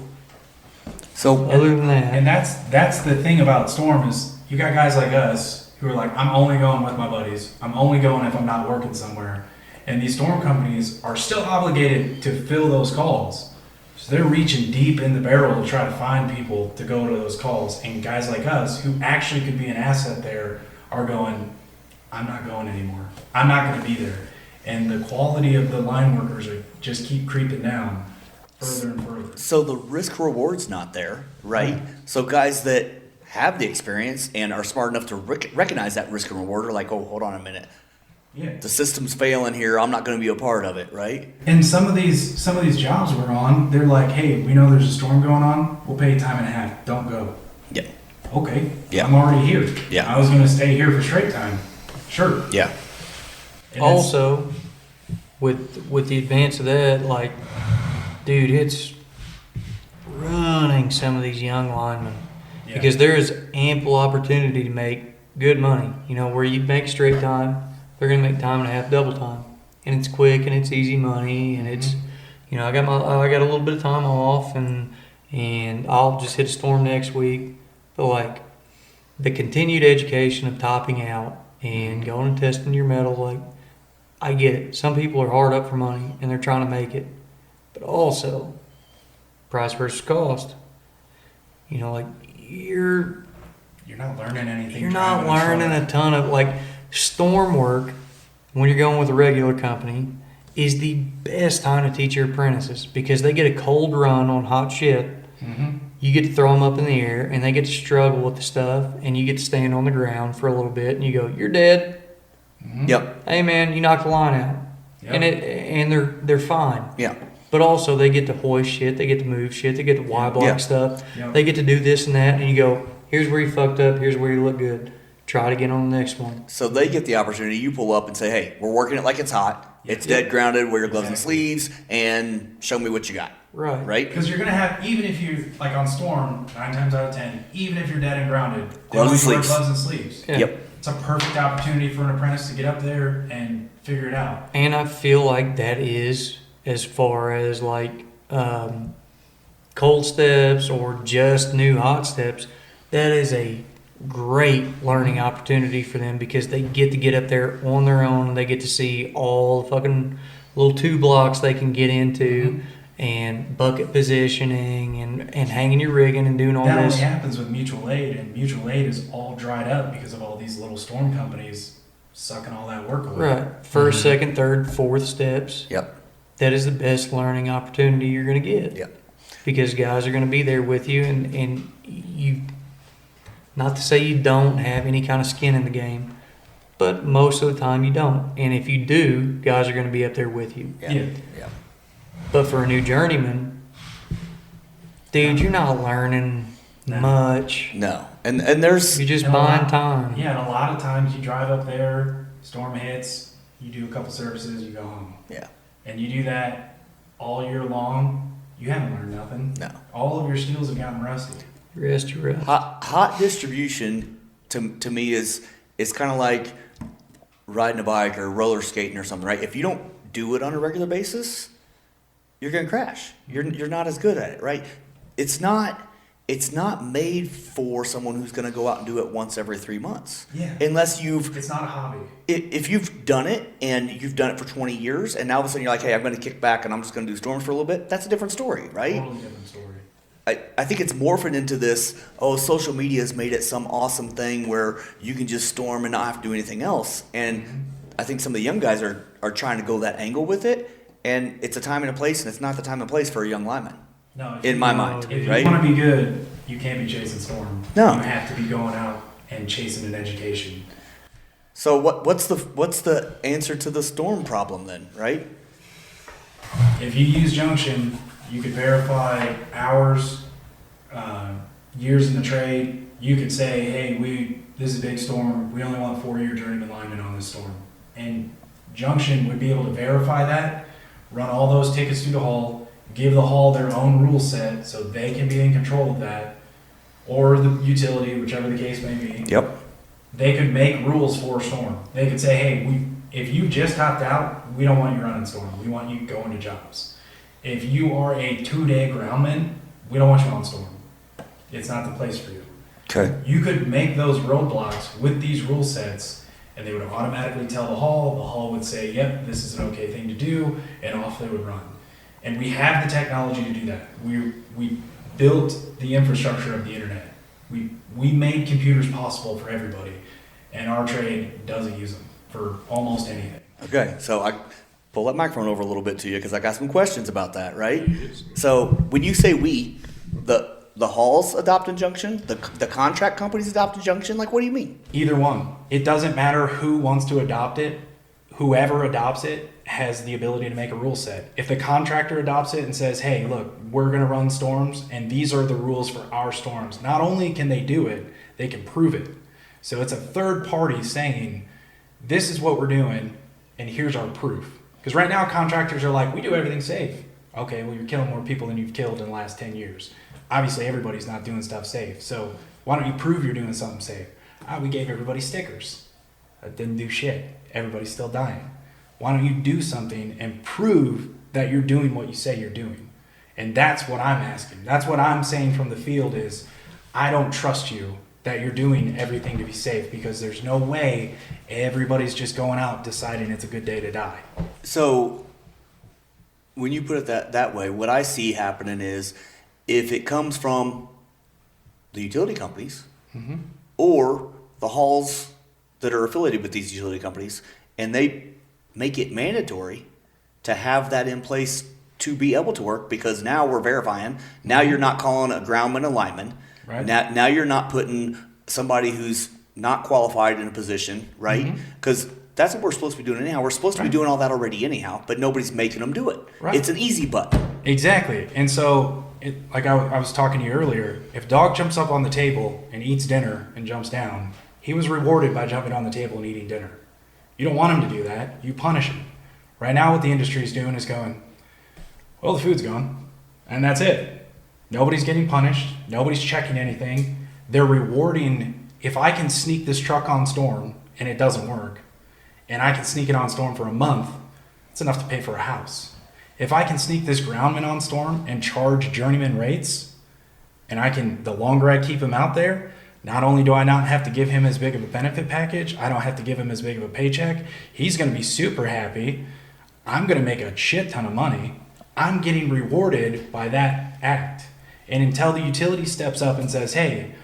So Other than that, And that's the thing about Storm is you got guys like us who are like, I'm only going with my buddies. I'm only going if I'm not working somewhere. And these storm companies are still obligated to fill those calls. So they're reaching deep in the barrel to try to find people to go to those calls. And guys like us who actually could be an asset there are going, I'm not going anymore. I'm not going to be there. And the quality of the line workers are just keep creeping down further and further. So the risk reward's not there, right? So guys that have the experience and are smart enough to recognize that risk and reward are like, oh, hold on a minute. Yeah. The system's failing here. I'm not going to be a part of it, right? And some of these jobs we're on, they're like, hey, we know there's a storm going on. We'll pay time and a half. Don't go. Yeah. Okay. Yeah. I'm already here. Yeah. I was going to stay here for straight time. Sure. Yeah. And also with the advance of that, like, dude, it's running some of these young linemen Yeah. because there is ample opportunity to make good money. You know, where you make straight time, they're gonna make time and a half double time, and it's quick and it's easy money, and it's, you know, I got a little bit of time off, and I'll just hit a storm next week. But like the continued education of topping out and going and testing your metal, like, I get it. Some people are hard up for money and they're trying to make it, but also price versus cost. You know, like you're not learning anything. you're not driving a learning truck. a ton of like storm work when you're going with a regular company is the best time to teach your apprentices because they get a cold run on hot shit. Mhm. You get to throw them up in the air and they get to struggle with the stuff, and you get to stand on the ground for a little bit and you go, you're dead. Mhm. Yep. Hey man, you knocked the line out. Yep. And they're fine. Yeah. But also they get to hoist shit, they get to move shit, they get to Y block Yeah. stuff. Yep. They get to do this and that, and you go, here's where you fucked up, here's where you look good. Try to get on the next one. So they get the opportunity. You pull up and say, hey, we're working it like it's hot. It's dead grounded. Wear your gloves and sleeves and show me what you got. Right. Right? Because you're gonna have, even if you like on storm, 9 times out of 10, even if you're dead and grounded, they Gloves and always wear sleeves. gloves and sleeves. Yeah. Yep. It's a perfect opportunity for an apprentice to get up there and figure it out. And I feel like that is, as far as like cold steps or just new hot steps, that is a great learning opportunity for them because they get to get up there on their own and they get to see all the fucking little 2 blocks they can get into and bucket positioning and hanging your rigging and doing all That this. only happens with mutual aid, and mutual aid is all dried up because of all these little storm companies sucking all that work away. Right. First, second, third, fourth steps. Yep. That is the best learning opportunity you're going to get. Yep. Because guys are going to be there with you, and you, not to say you don't have any kind of skin in the game, but most of the time you don't. And if you do, guys are going to be up there with you. Yeah. Yeah. Yeah. But for a new journeyman, dude, you're not learning much. No. And there's You're just And a buying lot- time. Yeah, and a lot of times you drive up there, storm hits, you do a couple services, you go home. yeah. And you do that all year long, you haven't learned nothing. No. All of your skills have gotten rusty. Rest your rest. Hot distribution to me is kind of like riding a bike or roller skating or something, right? If you don't do it on a regular basis, you're gonna crash. You're not as good at it, right? It's not it's not made for someone who's going to go out and do it once every 3 months. Yeah. Unless you've, It's not a hobby. if you've done it and you've done it for 20 years and now all of a sudden you're like, hey, I'm going to kick back and I'm just going to do storms for a little bit, that's a different story, right? Totally different story. I think it's morphed into this, social media has made it some awesome thing where you can just storm and not have to do anything else. And I think some of the young guys are trying to go that angle with it. And it's a time and a place, and it's not the time and place for a young lineman. No, in my mind, if right? you want to be good, you can't be chasing storm. No. You have to be going out and chasing an education. So what's the answer to the storm problem then, right? If you use Junction, you could verify hours, years in the trade. You could say, hey, this is a big storm. We only want 4-year journeyman linemen on this storm. And Junction would be able to verify that, run all those tickets through the hall, give the hall their own rule set so they can be in control of that, or the utility, whichever the case may be. Yep. They could make rules for storm. They could say, hey, if you just hopped out, we don't want you running storm. We want you going to jobs. If you are a 2-day groundman, we don't want you on storm. It's not the place for you. Okay. You could make those roadblocks with these rule sets, and they would automatically tell the hall. The hall would say, yep, this is an okay thing to do, and off they would run. And we have the technology to do that. We built the infrastructure of the internet. We made computers possible for everybody, and our trade doesn't use them for almost anything. Okay, so I pull that microphone over a little bit to you because I got some questions about that, right? So when you say we, the halls adopt injunction, the contract companies adopt injunction, like what do you mean? Either one. It doesn't matter who wants to adopt it. Whoever adopts it has the ability to make a rule set. If the contractor adopts it and says, hey, look, we're going to run storms and these are the rules for our storms, not only can they do it, they can prove it. So it's a third party saying, this is what we're doing and here's our proof. Because right now contractors are like, we do everything safe. Okay, well, you're killing more people than you've killed in the last 10 years. Obviously, everybody's not doing stuff safe. So why don't you prove you're doing something safe? We gave everybody stickers. That didn't do shit. Everybody's still dying. Why don't you do something and prove that you're doing what you say you're doing? And that's what I'm asking. That's what I'm saying from the field is, I don't trust you that you're doing everything to be safe because there's no way everybody's just going out deciding it's a good day to die. So when you put it that way, what I see happening is if it comes from the utility companies or the halls that are affiliated with these utility companies, and they make it mandatory to have that in place to be able to work because now we're verifying. Now you're not calling a groundman a lineman. Right. Now you're not putting somebody who's not qualified in a position, right? Because that's what we're supposed to be doing anyhow. We're supposed to be doing all that already anyhow, but nobody's making them do it. Right. It's an easy button. Exactly. And so, like I was talking to you earlier, if dog jumps up on the table and eats dinner and jumps down, he was rewarded by jumping on the table and eating dinner. You don't want him to do that. You punish him. Right now what the industry is doing is going, well, the food's gone, and that's it. Nobody's getting punished. Nobody's checking anything. They're rewarding, if I can sneak this truck on storm and it doesn't work, and I can sneak it on storm for a month, it's enough to pay for a house. If I can sneak this groundman on storm and charge journeyman rates, and the longer I keep him out there, not only do I not have to give him as big of a benefit package, I don't have to give him as big of a paycheck, he's going to be super happy, I'm going to make a shit ton of money, I'm getting rewarded by that act. And until the utility steps up and says, hey,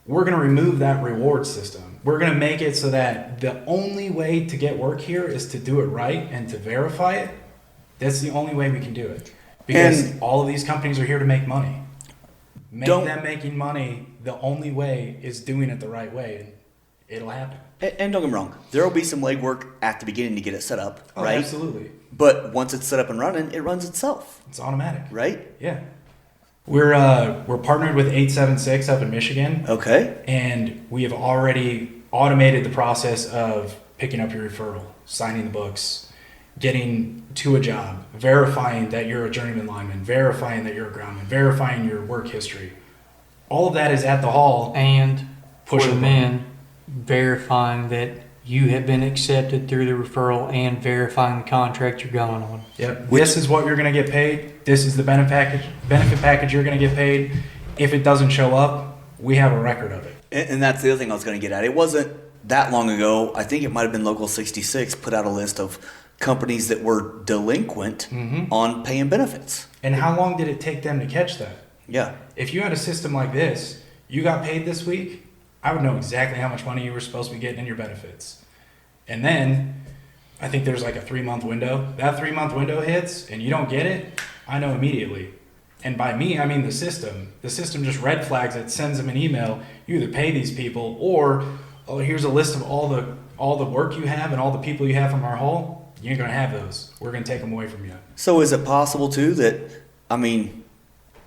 we're going to remove that reward system. We're going to make it so that the only way to get work here is to do it right and to verify it. That's the only way we can do it. Because all of these companies are here to make money. Them making money, the only way is doing it the right way, and it'll happen. And don't get me wrong, there will be some legwork at the beginning to get it set up, right? Absolutely. But once it's set up and running, it runs itself, It's automatic. right? Yeah. We're partnered with 876 up in Michigan. Okay. And we have already automated the process of picking up your referral, signing the books, getting to a job, verifying that you're a journeyman lineman, verifying that you're a groundman, verifying your work history. All of that is at the hall. And Push for the the men, verifying that you have been accepted through the referral and verifying the contract you're going on. Yep. This is what you're going to get paid. This is the benefit package you're going to get paid. if it doesn't show up, we have a record of it. And that's the other thing I was going to get at. It wasn't that long ago. I think it might have been Local 66 put out a list of companies that were delinquent on paying benefits. And how long did it take them to catch that? Yeah. If you had a system like this, you got paid this week, I would know exactly how much money you were supposed to be getting in your benefits. And then I think there's like a 3-month window. That 3-month window hits and you don't get it, I know immediately. And by me, I mean the system. The system just red flags it, sends them an email. You either pay these people or, oh, here's a list of all the work you have and all the people you have from our hall. You ain't gonna have those. We're gonna take them away from you. So is it possible too that, I mean,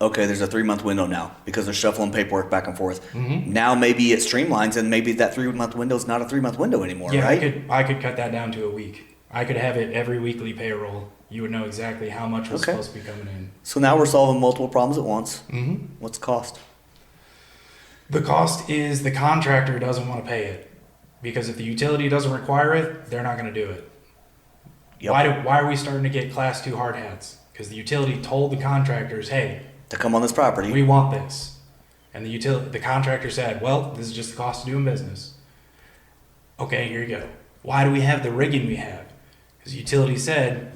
okay, there's a 3-month window now because they're shuffling paperwork back and forth. Now maybe it streamlines and maybe that 3-month window is not a 3-month window anymore, Yeah, right? I could cut that down to a week. I could have it every weekly payroll. You would know exactly how much was supposed to be coming in. So now we're solving multiple problems at once. What's the cost? The cost is the contractor doesn't want to pay it. Because if the utility doesn't require it, they're not going to do it. Yep. Why are we starting to get class 2 hard hats? Because the utility told the contractors, hey, To come on this property. we want this. And the contractor said, well, this is just the cost of doing business. Okay, here you go. Why do we have the rigging we have? Because utility said,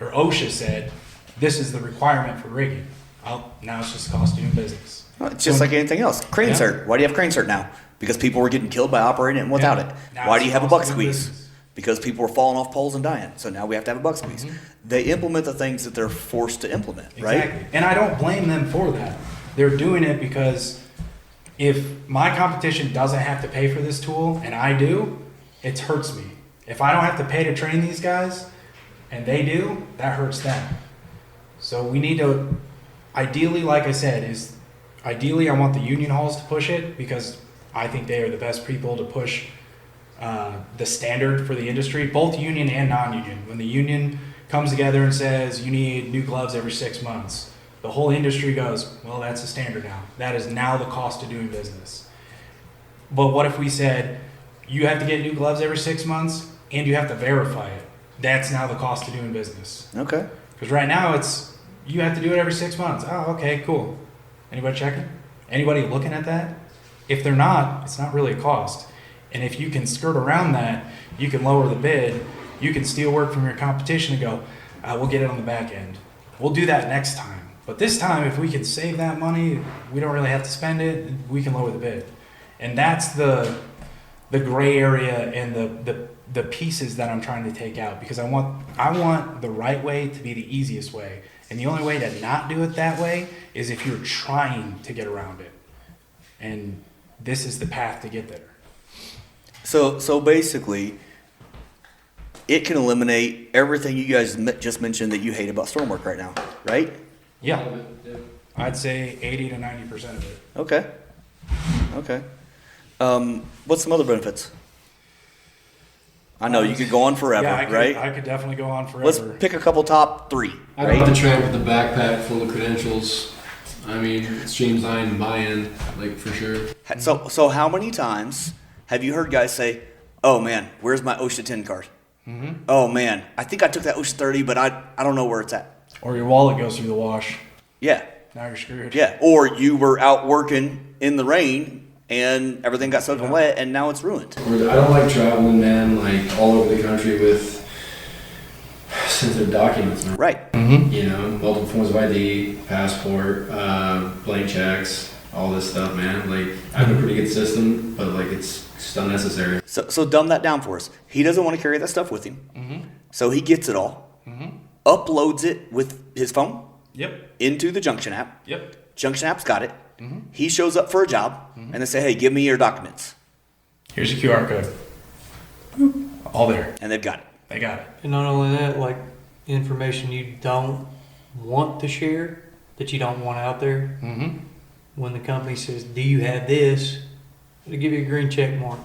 or OSHA said, this is the requirement for rigging. Oh, now it's just the cost of doing business. Well, it's just like anything else. Crane cert. Why do you have crane cert now? Because people were getting killed by operating it without it. Now Why it's do you have a cost buck of doing squeeze? business. Because people were falling off poles and dying. So now we have to have a buck squeeze. They implement the things that they're forced to implement, right? Exactly. And I don't blame them for that. They're doing it because if my competition doesn't have to pay for this tool and I do, it hurts me. If I don't have to pay to train these guys and they do, that hurts them. So we need to, ideally, like I said, ideally I want the union halls to push it because I think they are the best people to push the standard for the industry, both union and non-union. When the union comes together and says you need new gloves every 6 months, the whole industry goes, well, that's the standard now. That is now the cost of doing business. But what if we said you have to get new gloves every 6 months and you have to verify it? That's now the cost of doing business. Okay. Because right now it's you have to do it every 6 months. Oh, okay, cool. Anybody checking? Anybody looking at that? If they're not, it's not really a cost. And if you can skirt around that, you can lower the bid. You can steal work from your competition and go, we'll get it on the back end. We'll do that next time. But this time, if we can save that money, we don't really have to spend it, we can lower the bid. And that's the gray area and the pieces that I'm trying to take out, because I want the right way to be the easiest way. And the only way to not do it that way is if you're trying to get around it. And this is the path to get there. So basically, it can eliminate everything you guys just mentioned that you hate about stormwork right now, right? Yeah. I'd say 80 to 90% of it. Okay. Okay. What's some other benefits? I know you could go on forever, Yeah, right? I could definitely go on forever. Let's pick a couple top 3. I Right? got the tramp with the backpack full of credentials. I mean, streamlined and buy-in, like for sure. So how many times have you heard guys say, "Oh man, where's my OSHA 10 card? Oh man, I think I took that OSHA 30, but I don't know where it's at." Or your wallet goes through the wash. Yeah, Now you're screwed. yeah. Or you were out working in the rain and everything got soaking wet, and now it's ruined. I don't like traveling, man, like all over the country with sensitive documents, man. Right. You know, multiple forms of ID, passport, blank checks, all this stuff, man. Like, I have a pretty good system, but like it's just unnecessary. So dumb that down for us. He doesn't want to carry that stuff with him, so he gets it all, uploads it with his phone Yep. into the Junction app. Yep. Junction app's got it. He shows up for a job, and they say, "Hey, give me your documents," Here's your QR code. Boop. All there. and they've got it. They got it. And not only that, like information you don't want to share, that you don't want out there. Mm-hmm. When the company says, "Do you have this?" It'll give you a green check mark.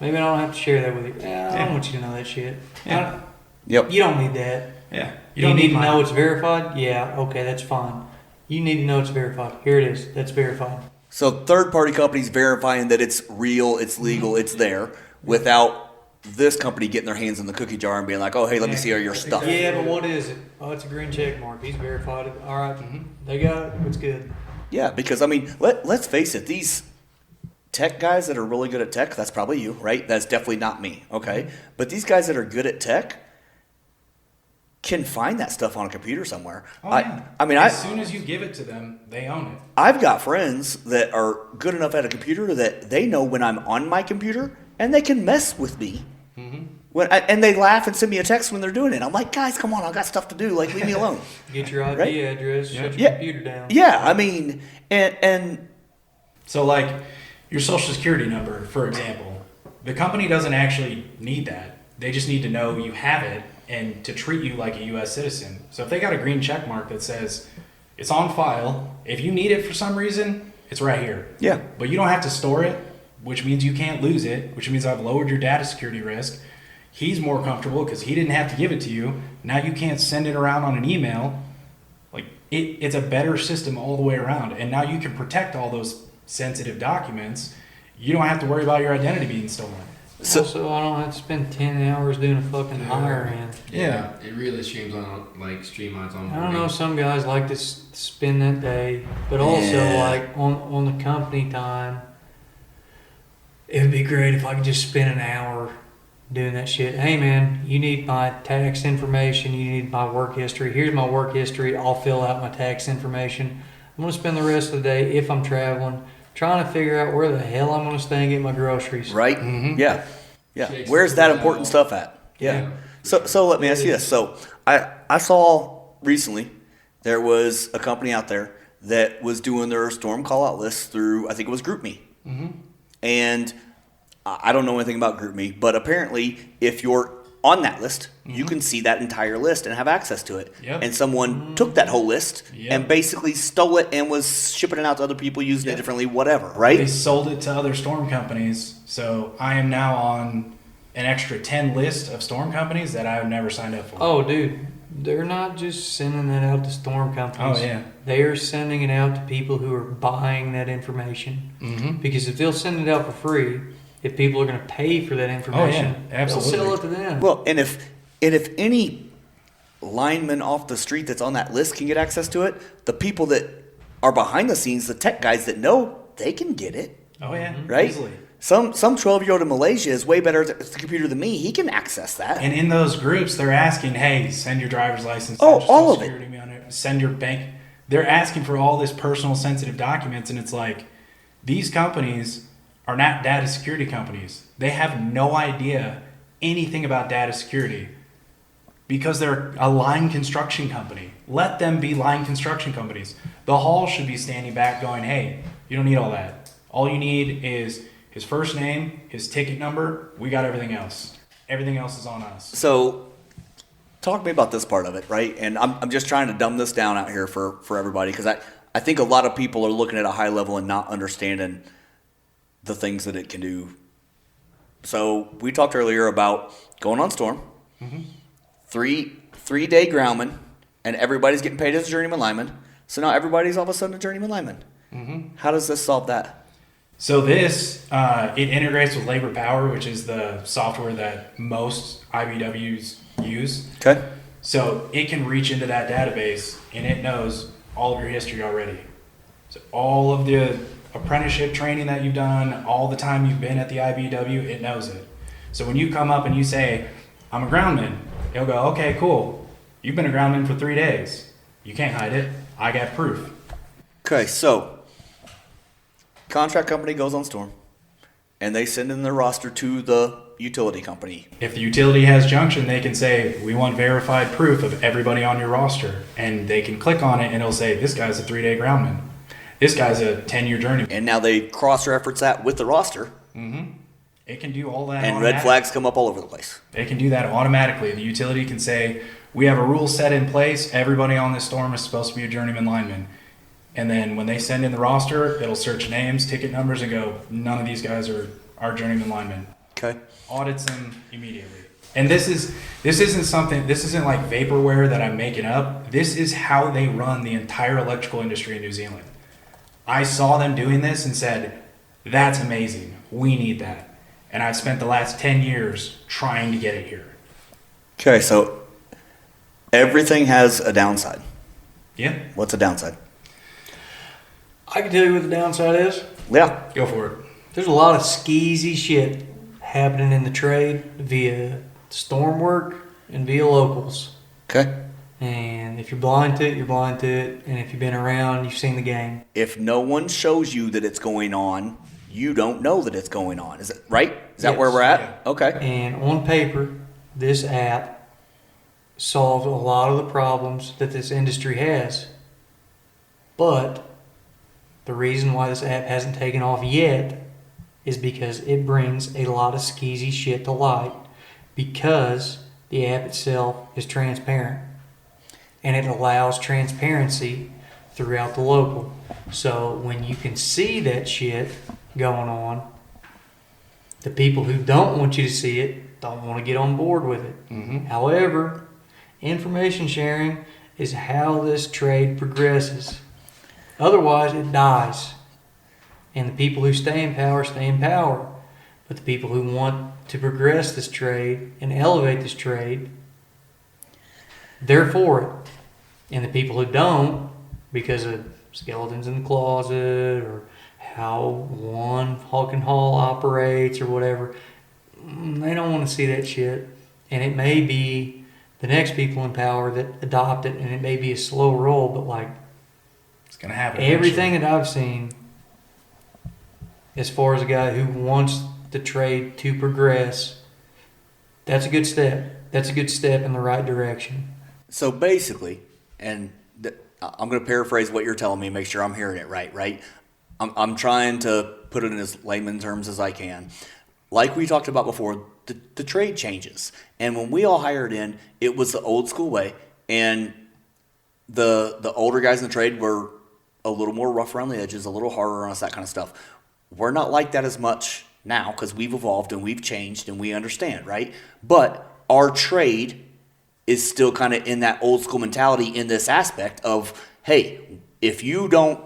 Maybe I don't have to share that with you. I don't want you to know that shit. Yeah. Yep. You don't need that. Yeah. You don't need to mine. know it's verified? Yeah, okay, that's fine. You need to know it's verified. Here it is. That's verified. So third-party companies verifying that it's real, it's legal, it's there, without this company getting their hands in the cookie jar and being like, "Oh, hey, let me see all your stuff." Yeah, but what is it? Oh, it's a green check mark. He's verified it. All right, they got it. It's good. Yeah, because I mean, let's face it, these tech guys that are really good at tech, that's probably you, right? That's definitely not me, okay? But these guys that are good at tech can find that stuff on a computer somewhere. Oh, yeah. As soon as you give it to them, they own it. I've got friends that are good enough at a computer that they know when I'm on my computer and they can mess with me. And they laugh and send me a text when they're doing it. I'm like, guys, come on, I've got stuff to do. Like, leave me alone. Get your IP Right? address, shut your computer down. Yeah, I mean, and So like your social security number, for example, the company doesn't actually need that. They just need to know you have it and to treat you like a U.S. citizen. So if they got a green check mark that says it's on file, if you need it for some reason, it's right here. Yeah. But you don't have to store it, which means you can't lose it, which means I've lowered your data security risk. He's more comfortable because he didn't have to give it to you. Now you can't send it around on an email. Like it's a better system all the way around. And now you can protect all those sensitive documents. You don't have to worry about your identity being stolen. Also, I don't have to spend 10 hours doing a fucking hire in. Yeah, it really streamlines on. I don't know, some guys like to spend that day, but also like on the company time, it would be great if I could just spend an hour doing that shit. Hey man, you need my tax information, you need my work history. Here's my work history. I'll fill out my tax information. I'm going to spend the rest of the day, if I'm traveling, trying to figure out where the hell I'm going to stay and get my groceries. right? Yeah. Where's that important stuff at? Yeah. So let me ask you this. So I saw recently there was a company out there that was doing their storm call out lists through, I think it was GroupMe. And I don't know anything about GroupMe, but apparently if you're on that list, you can see that entire list and have access to it. Yep. And someone took that whole list and basically stole it and was shipping it out to other people using it differently, whatever, right? They sold it to other storm companies. So I am now on an extra 10 list of storm companies that I've never signed up for. Oh, dude, they're not just sending that out to storm companies. Oh, yeah. They are sending it out to people who are buying that information. Because if they'll send it out for free, if people are going to pay for that information, absolutely. they'll sell it to them. Well, and if any lineman off the street that's on that list can get access to it, the people that are behind the scenes, the tech guys that know, they can get it. Oh, yeah. Right? Easily. Some 12-year-old in Malaysia is way better at the computer than me. He can access that. And in those groups, they're asking, hey, send your driver's license. Oh, send your all social of it. security on it, send your bank. They're asking for all this personal sensitive documents. And it's like, these companies are not data security companies. They have no idea anything about data security because they're a line construction company. Let them be line construction companies. The hall should be standing back going, hey, you don't need all that. All you need is his first name, his ticket number. We got everything else. Everything else is on us. So talk to me about this part of it, right? And I'm just trying to dumb this down out here for everybody because I think a lot of people are looking at a high level and not understanding the things that it can do. So we talked earlier about going on storm, 3-day groundman, and everybody's getting paid as a journeyman lineman. So now everybody's all of a sudden a journeyman lineman. How does this solve that? So this, it integrates with Labor Power, which is the software that most IBWs use. Okay. So it can reach into that database and it knows all of your history already. So all of the apprenticeship training that you've done, all the time you've been at the IBW, it knows it. So when you come up and you say, I'm a groundman, it'll go, okay, cool. You've been a groundman for 3 days. You can't hide it. I got proof. Okay, so contract company goes on storm and they send in their roster to the utility company. If the utility has junction, they can say, we want verified proof of everybody on your roster. And they can click on it and it'll say, this guy's a 3-day groundman. This guy's a 10-year journeyman. And now they cross-reference that with the roster. It can do all that. And red flags come up all over the place. They can do that automatically. The utility can say, we have a rule set in place. Everybody on this storm is supposed to be a journeyman lineman. And then when they send in the roster, it'll search names, ticket numbers, and go, none of these guys are journeyman linemen. Okay. Audits them immediately. And this isn't like vaporware that I'm making up. This is how they run the entire electrical industry in New Zealand. I saw them doing this and said, that's amazing. We need that. And I've spent the last 10 years trying to get it here. Okay, so everything has a downside. Yeah. What's a downside? I can tell you what the downside is. Yeah. Go for it. There's a lot of skeezy shit happening in the trade via storm work and via locals. Okay. And if you're blind to it, you're blind to it. And if you've been around, you've seen the game. If no one shows you that it's going on, you don't know that it's going on. Is it right? Is that Yes. where we're at? Yeah. Okay. And on paper, this app solves a lot of the problems that this industry has. But the reason why this app hasn't taken off yet is because it brings a lot of skeezy shit to light, because the app itself is transparent and it allows transparency throughout the local. So when you can see that shit going on, the people who don't want you to see it don't want to get on board with it. Mm-hmm. However, information sharing is how this trade progresses. Otherwise, it dies. And the people who stay in power stay in power. But the people who want to progress this trade and elevate this trade, they're for it. And the people who don't, because of skeletons in the closet or how one Hawk and Hall operates or whatever, they don't want to see that shit. And it may be the next people in power that adopt it, and it may be a slow roll, but like It's going to happen. everything that I've seen, as far as a guy who wants the trade to progress, that's a good step. That's a good step in the right direction. So basically, and I'm going to paraphrase what you're telling me, make sure I'm hearing it right? I'm trying to put it in as layman terms as I can. Like we talked about before, the trade changes. And when we all hired in, it was the old school way. And the older guys in the trade were a little more rough around the edges, a little harder on us, that kind of stuff. We're not like that as much now because we've evolved and we've changed and we understand, right? But our trade is still kind of in that old school mentality in this aspect of, hey, if you don't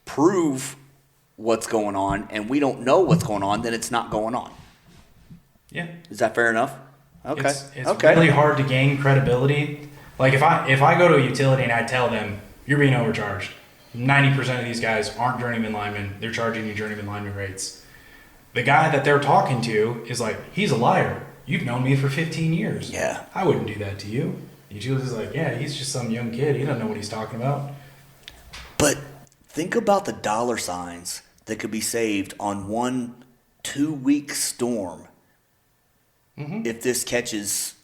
prove what's going on and we don't know what's going on, then it's not going on. Yeah. Is that fair enough? Okay. It's okay. really hard to gain credibility. Like if I go to a utility and I tell them you're being overcharged, 90% of these guys aren't journeyman linemen. They're charging you journeyman lineman rates. The guy that they're talking to is like, he's a liar. You've known me for 15 years. Yeah. I wouldn't do that to you. The utility's like, yeah, he's just some young kid. He doesn't know what he's talking about. But think about the dollar signs that could be saved on 1-2 week storm if this catches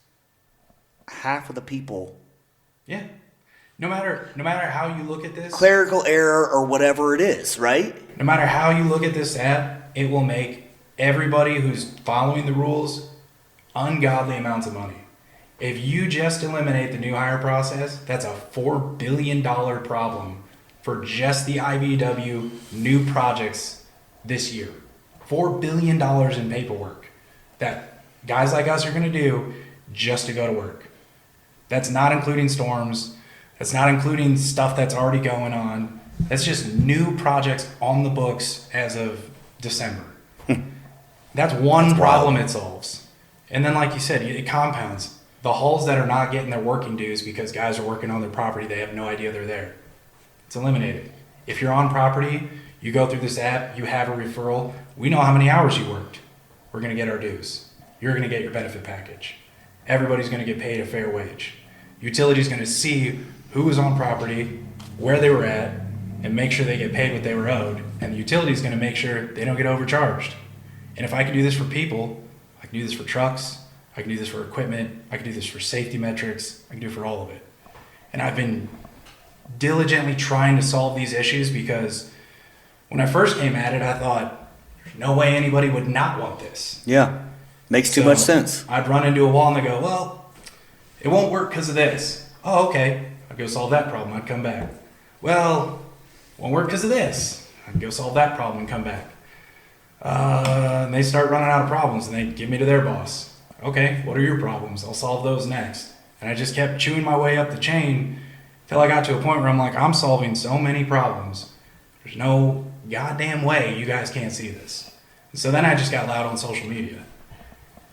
half of the people. Yeah. No matter how you look at this, Clerical error or whatever it is, right? no matter how you look at this app, it will make everybody who's following the rules ungodly amounts of money. If you just eliminate the new hire process, that's a $4 billion problem for just the IBEW new projects this year. $4 billion in paperwork that guys like us are going to do just to go to work. That's not including storms. That's not including stuff that's already going on. That's just new projects on the books as of December. That's one problem it solves. And then, like you said, it compounds. The halls that are not getting their working dues because guys are working on their property, they have no idea they're there. It's eliminated. If you're on property, you go through this app, you have a referral, we know how many hours you worked. We're going to get our dues. You're going to get your benefit package. Everybody's going to get paid a fair wage. Utility's going to see who was on property, where they were at, and make sure they get paid what they were owed. And the utility's going to make sure they don't get overcharged. And if I can do this for people, I can do this for trucks, I can do this for equipment, I can do this for safety metrics, I can do it for all of it. And I've been diligently trying to solve these issues because when I first came at it, I thought, there's no way anybody would not want this. Yeah. Makes too So much sense. I'd run into a wall and they go, well, it won't work because of this. Oh, okay. I'd go solve that problem. I'd come back. Well, won't work because of this. I'd go solve that problem and come back. And they start running out of problems and they give me to their boss. Okay, what are your problems? I'll solve those next. And I just kept chewing my way up the chain till I got to a point where I'm like, I'm solving so many problems. There's no goddamn way you guys can't see this. And so then I just got loud on social media.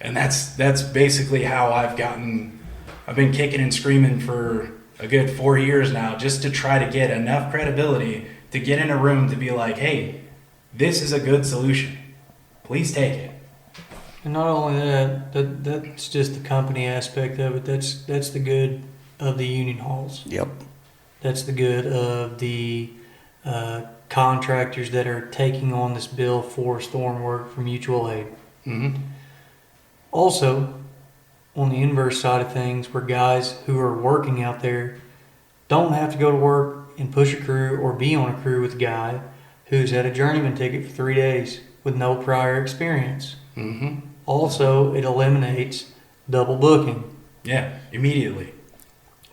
And that's basically how I've been kicking and screaming for a good 4 years now just to try to get enough credibility to get in a room to be like, hey, this is a good solution. Please take it. And not only that's just the company aspect of it. That's the good of the union halls. Yep. That's the good of the contractors that are taking on this bill for storm work for mutual aid. Mm-hmm. Also, on the inverse side of things, where guys who are working out there don't have to go to work and push a crew or be on a crew with a guy who's had a journeyman ticket for 3 days with no prior experience. Mm-hmm. Also, it eliminates double booking. Yeah, immediately.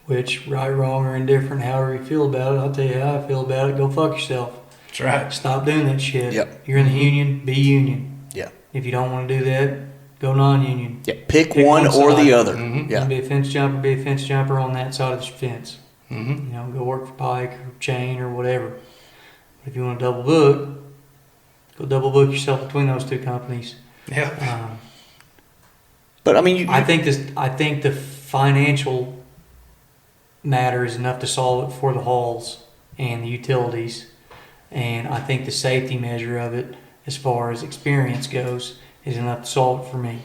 Which, right, wrong, or indifferent, however you feel about it, I'll tell you how I feel about it. Go fuck yourself. That's right. Stop doing that shit. Yep. You're in the union, be union. Yeah. If you don't want to do that, go non-union. Yeah. Pick one or side. the other. Mm-hmm. Yeah. Be a fence jumper, be a fence jumper on that side of the fence. Mm-hmm. You know, go work for Pike or Chain or whatever. But if you want to double book, go double book yourself between those two companies. Yeah. But I mean, I think the financial matter is enough to solve it for the halls and the utilities, and I think the safety measure of it, as far as experience goes, is enough to solve it for me.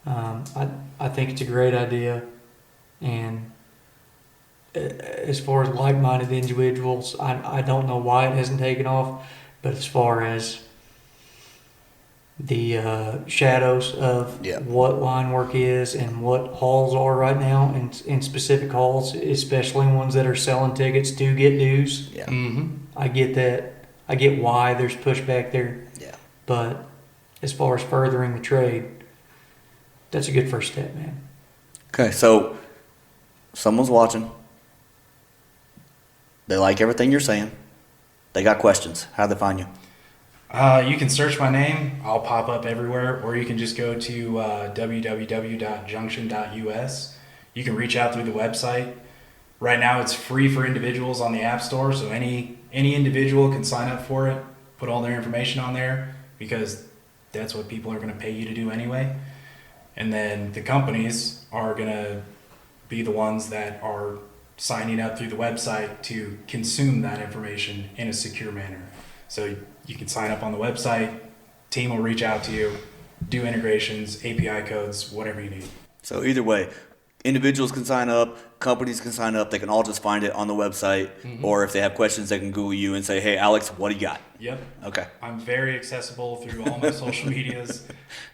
I think it's a great idea, and as far as like-minded individuals, I don't know why it hasn't taken off, but as far as the shadows of what line work is and what halls are right now, in specific halls, especially ones that are selling tickets to get dues. Yeah. Mm-hmm. I get that. I get why there's pushback there. Yeah. But as far as furthering the trade, that's a good first step, man. Okay, so someone's watching. They like everything you're saying. They got questions. How do they find you? You can search my name. I'll pop up everywhere, or you can just go to www.junction.us. You can reach out through the website. Right now, it's free for individuals on the App Store, so any individual can sign up for it, put all their information on there, because that's what people are going to pay you to do anyway. And then the companies are going to be the ones that are signing up through the website to consume that information in a secure manner. So you can sign up on the website, team will reach out to you, do integrations, API codes, whatever you need. So either way, individuals can sign up, companies can sign up, they can all just find it on the website, or if they have questions, they can Google you and say, hey, Alex, what do you got? Yep. Okay. I'm very accessible through all my social medias.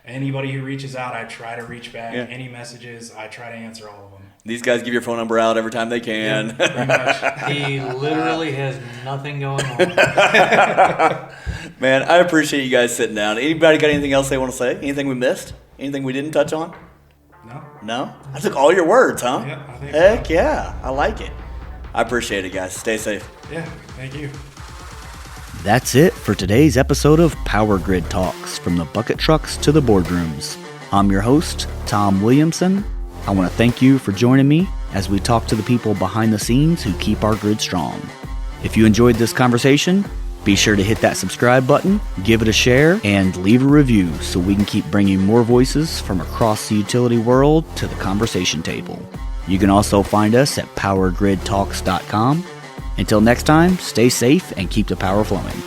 Anybody who reaches out, I try to reach back. Yeah. Any messages, I try to answer all of them. These guys give your phone number out every time they can. Yeah, pretty much. He literally has nothing going on. Man, I appreciate you guys sitting down. Anybody got anything else they want to say? Anything we missed? Anything we didn't touch on? No? No? I took all your words, huh? Yeah, I think Heck so. yeah. I like it. I appreciate it, guys. Stay safe. Yeah, thank you. That's it for today's episode of Power Grid Talks, from the bucket trucks to the boardrooms. I'm your host, Tom Williamson. I want to thank you for joining me as we talk to the people behind the scenes who keep our grid strong. If you enjoyed this conversation, be sure to hit that subscribe button, give it a share, and leave a review so we can keep bringing more voices from across the utility world to the conversation table. You can also find us at PowerGridTalks.com. Until next time, stay safe and keep the power flowing.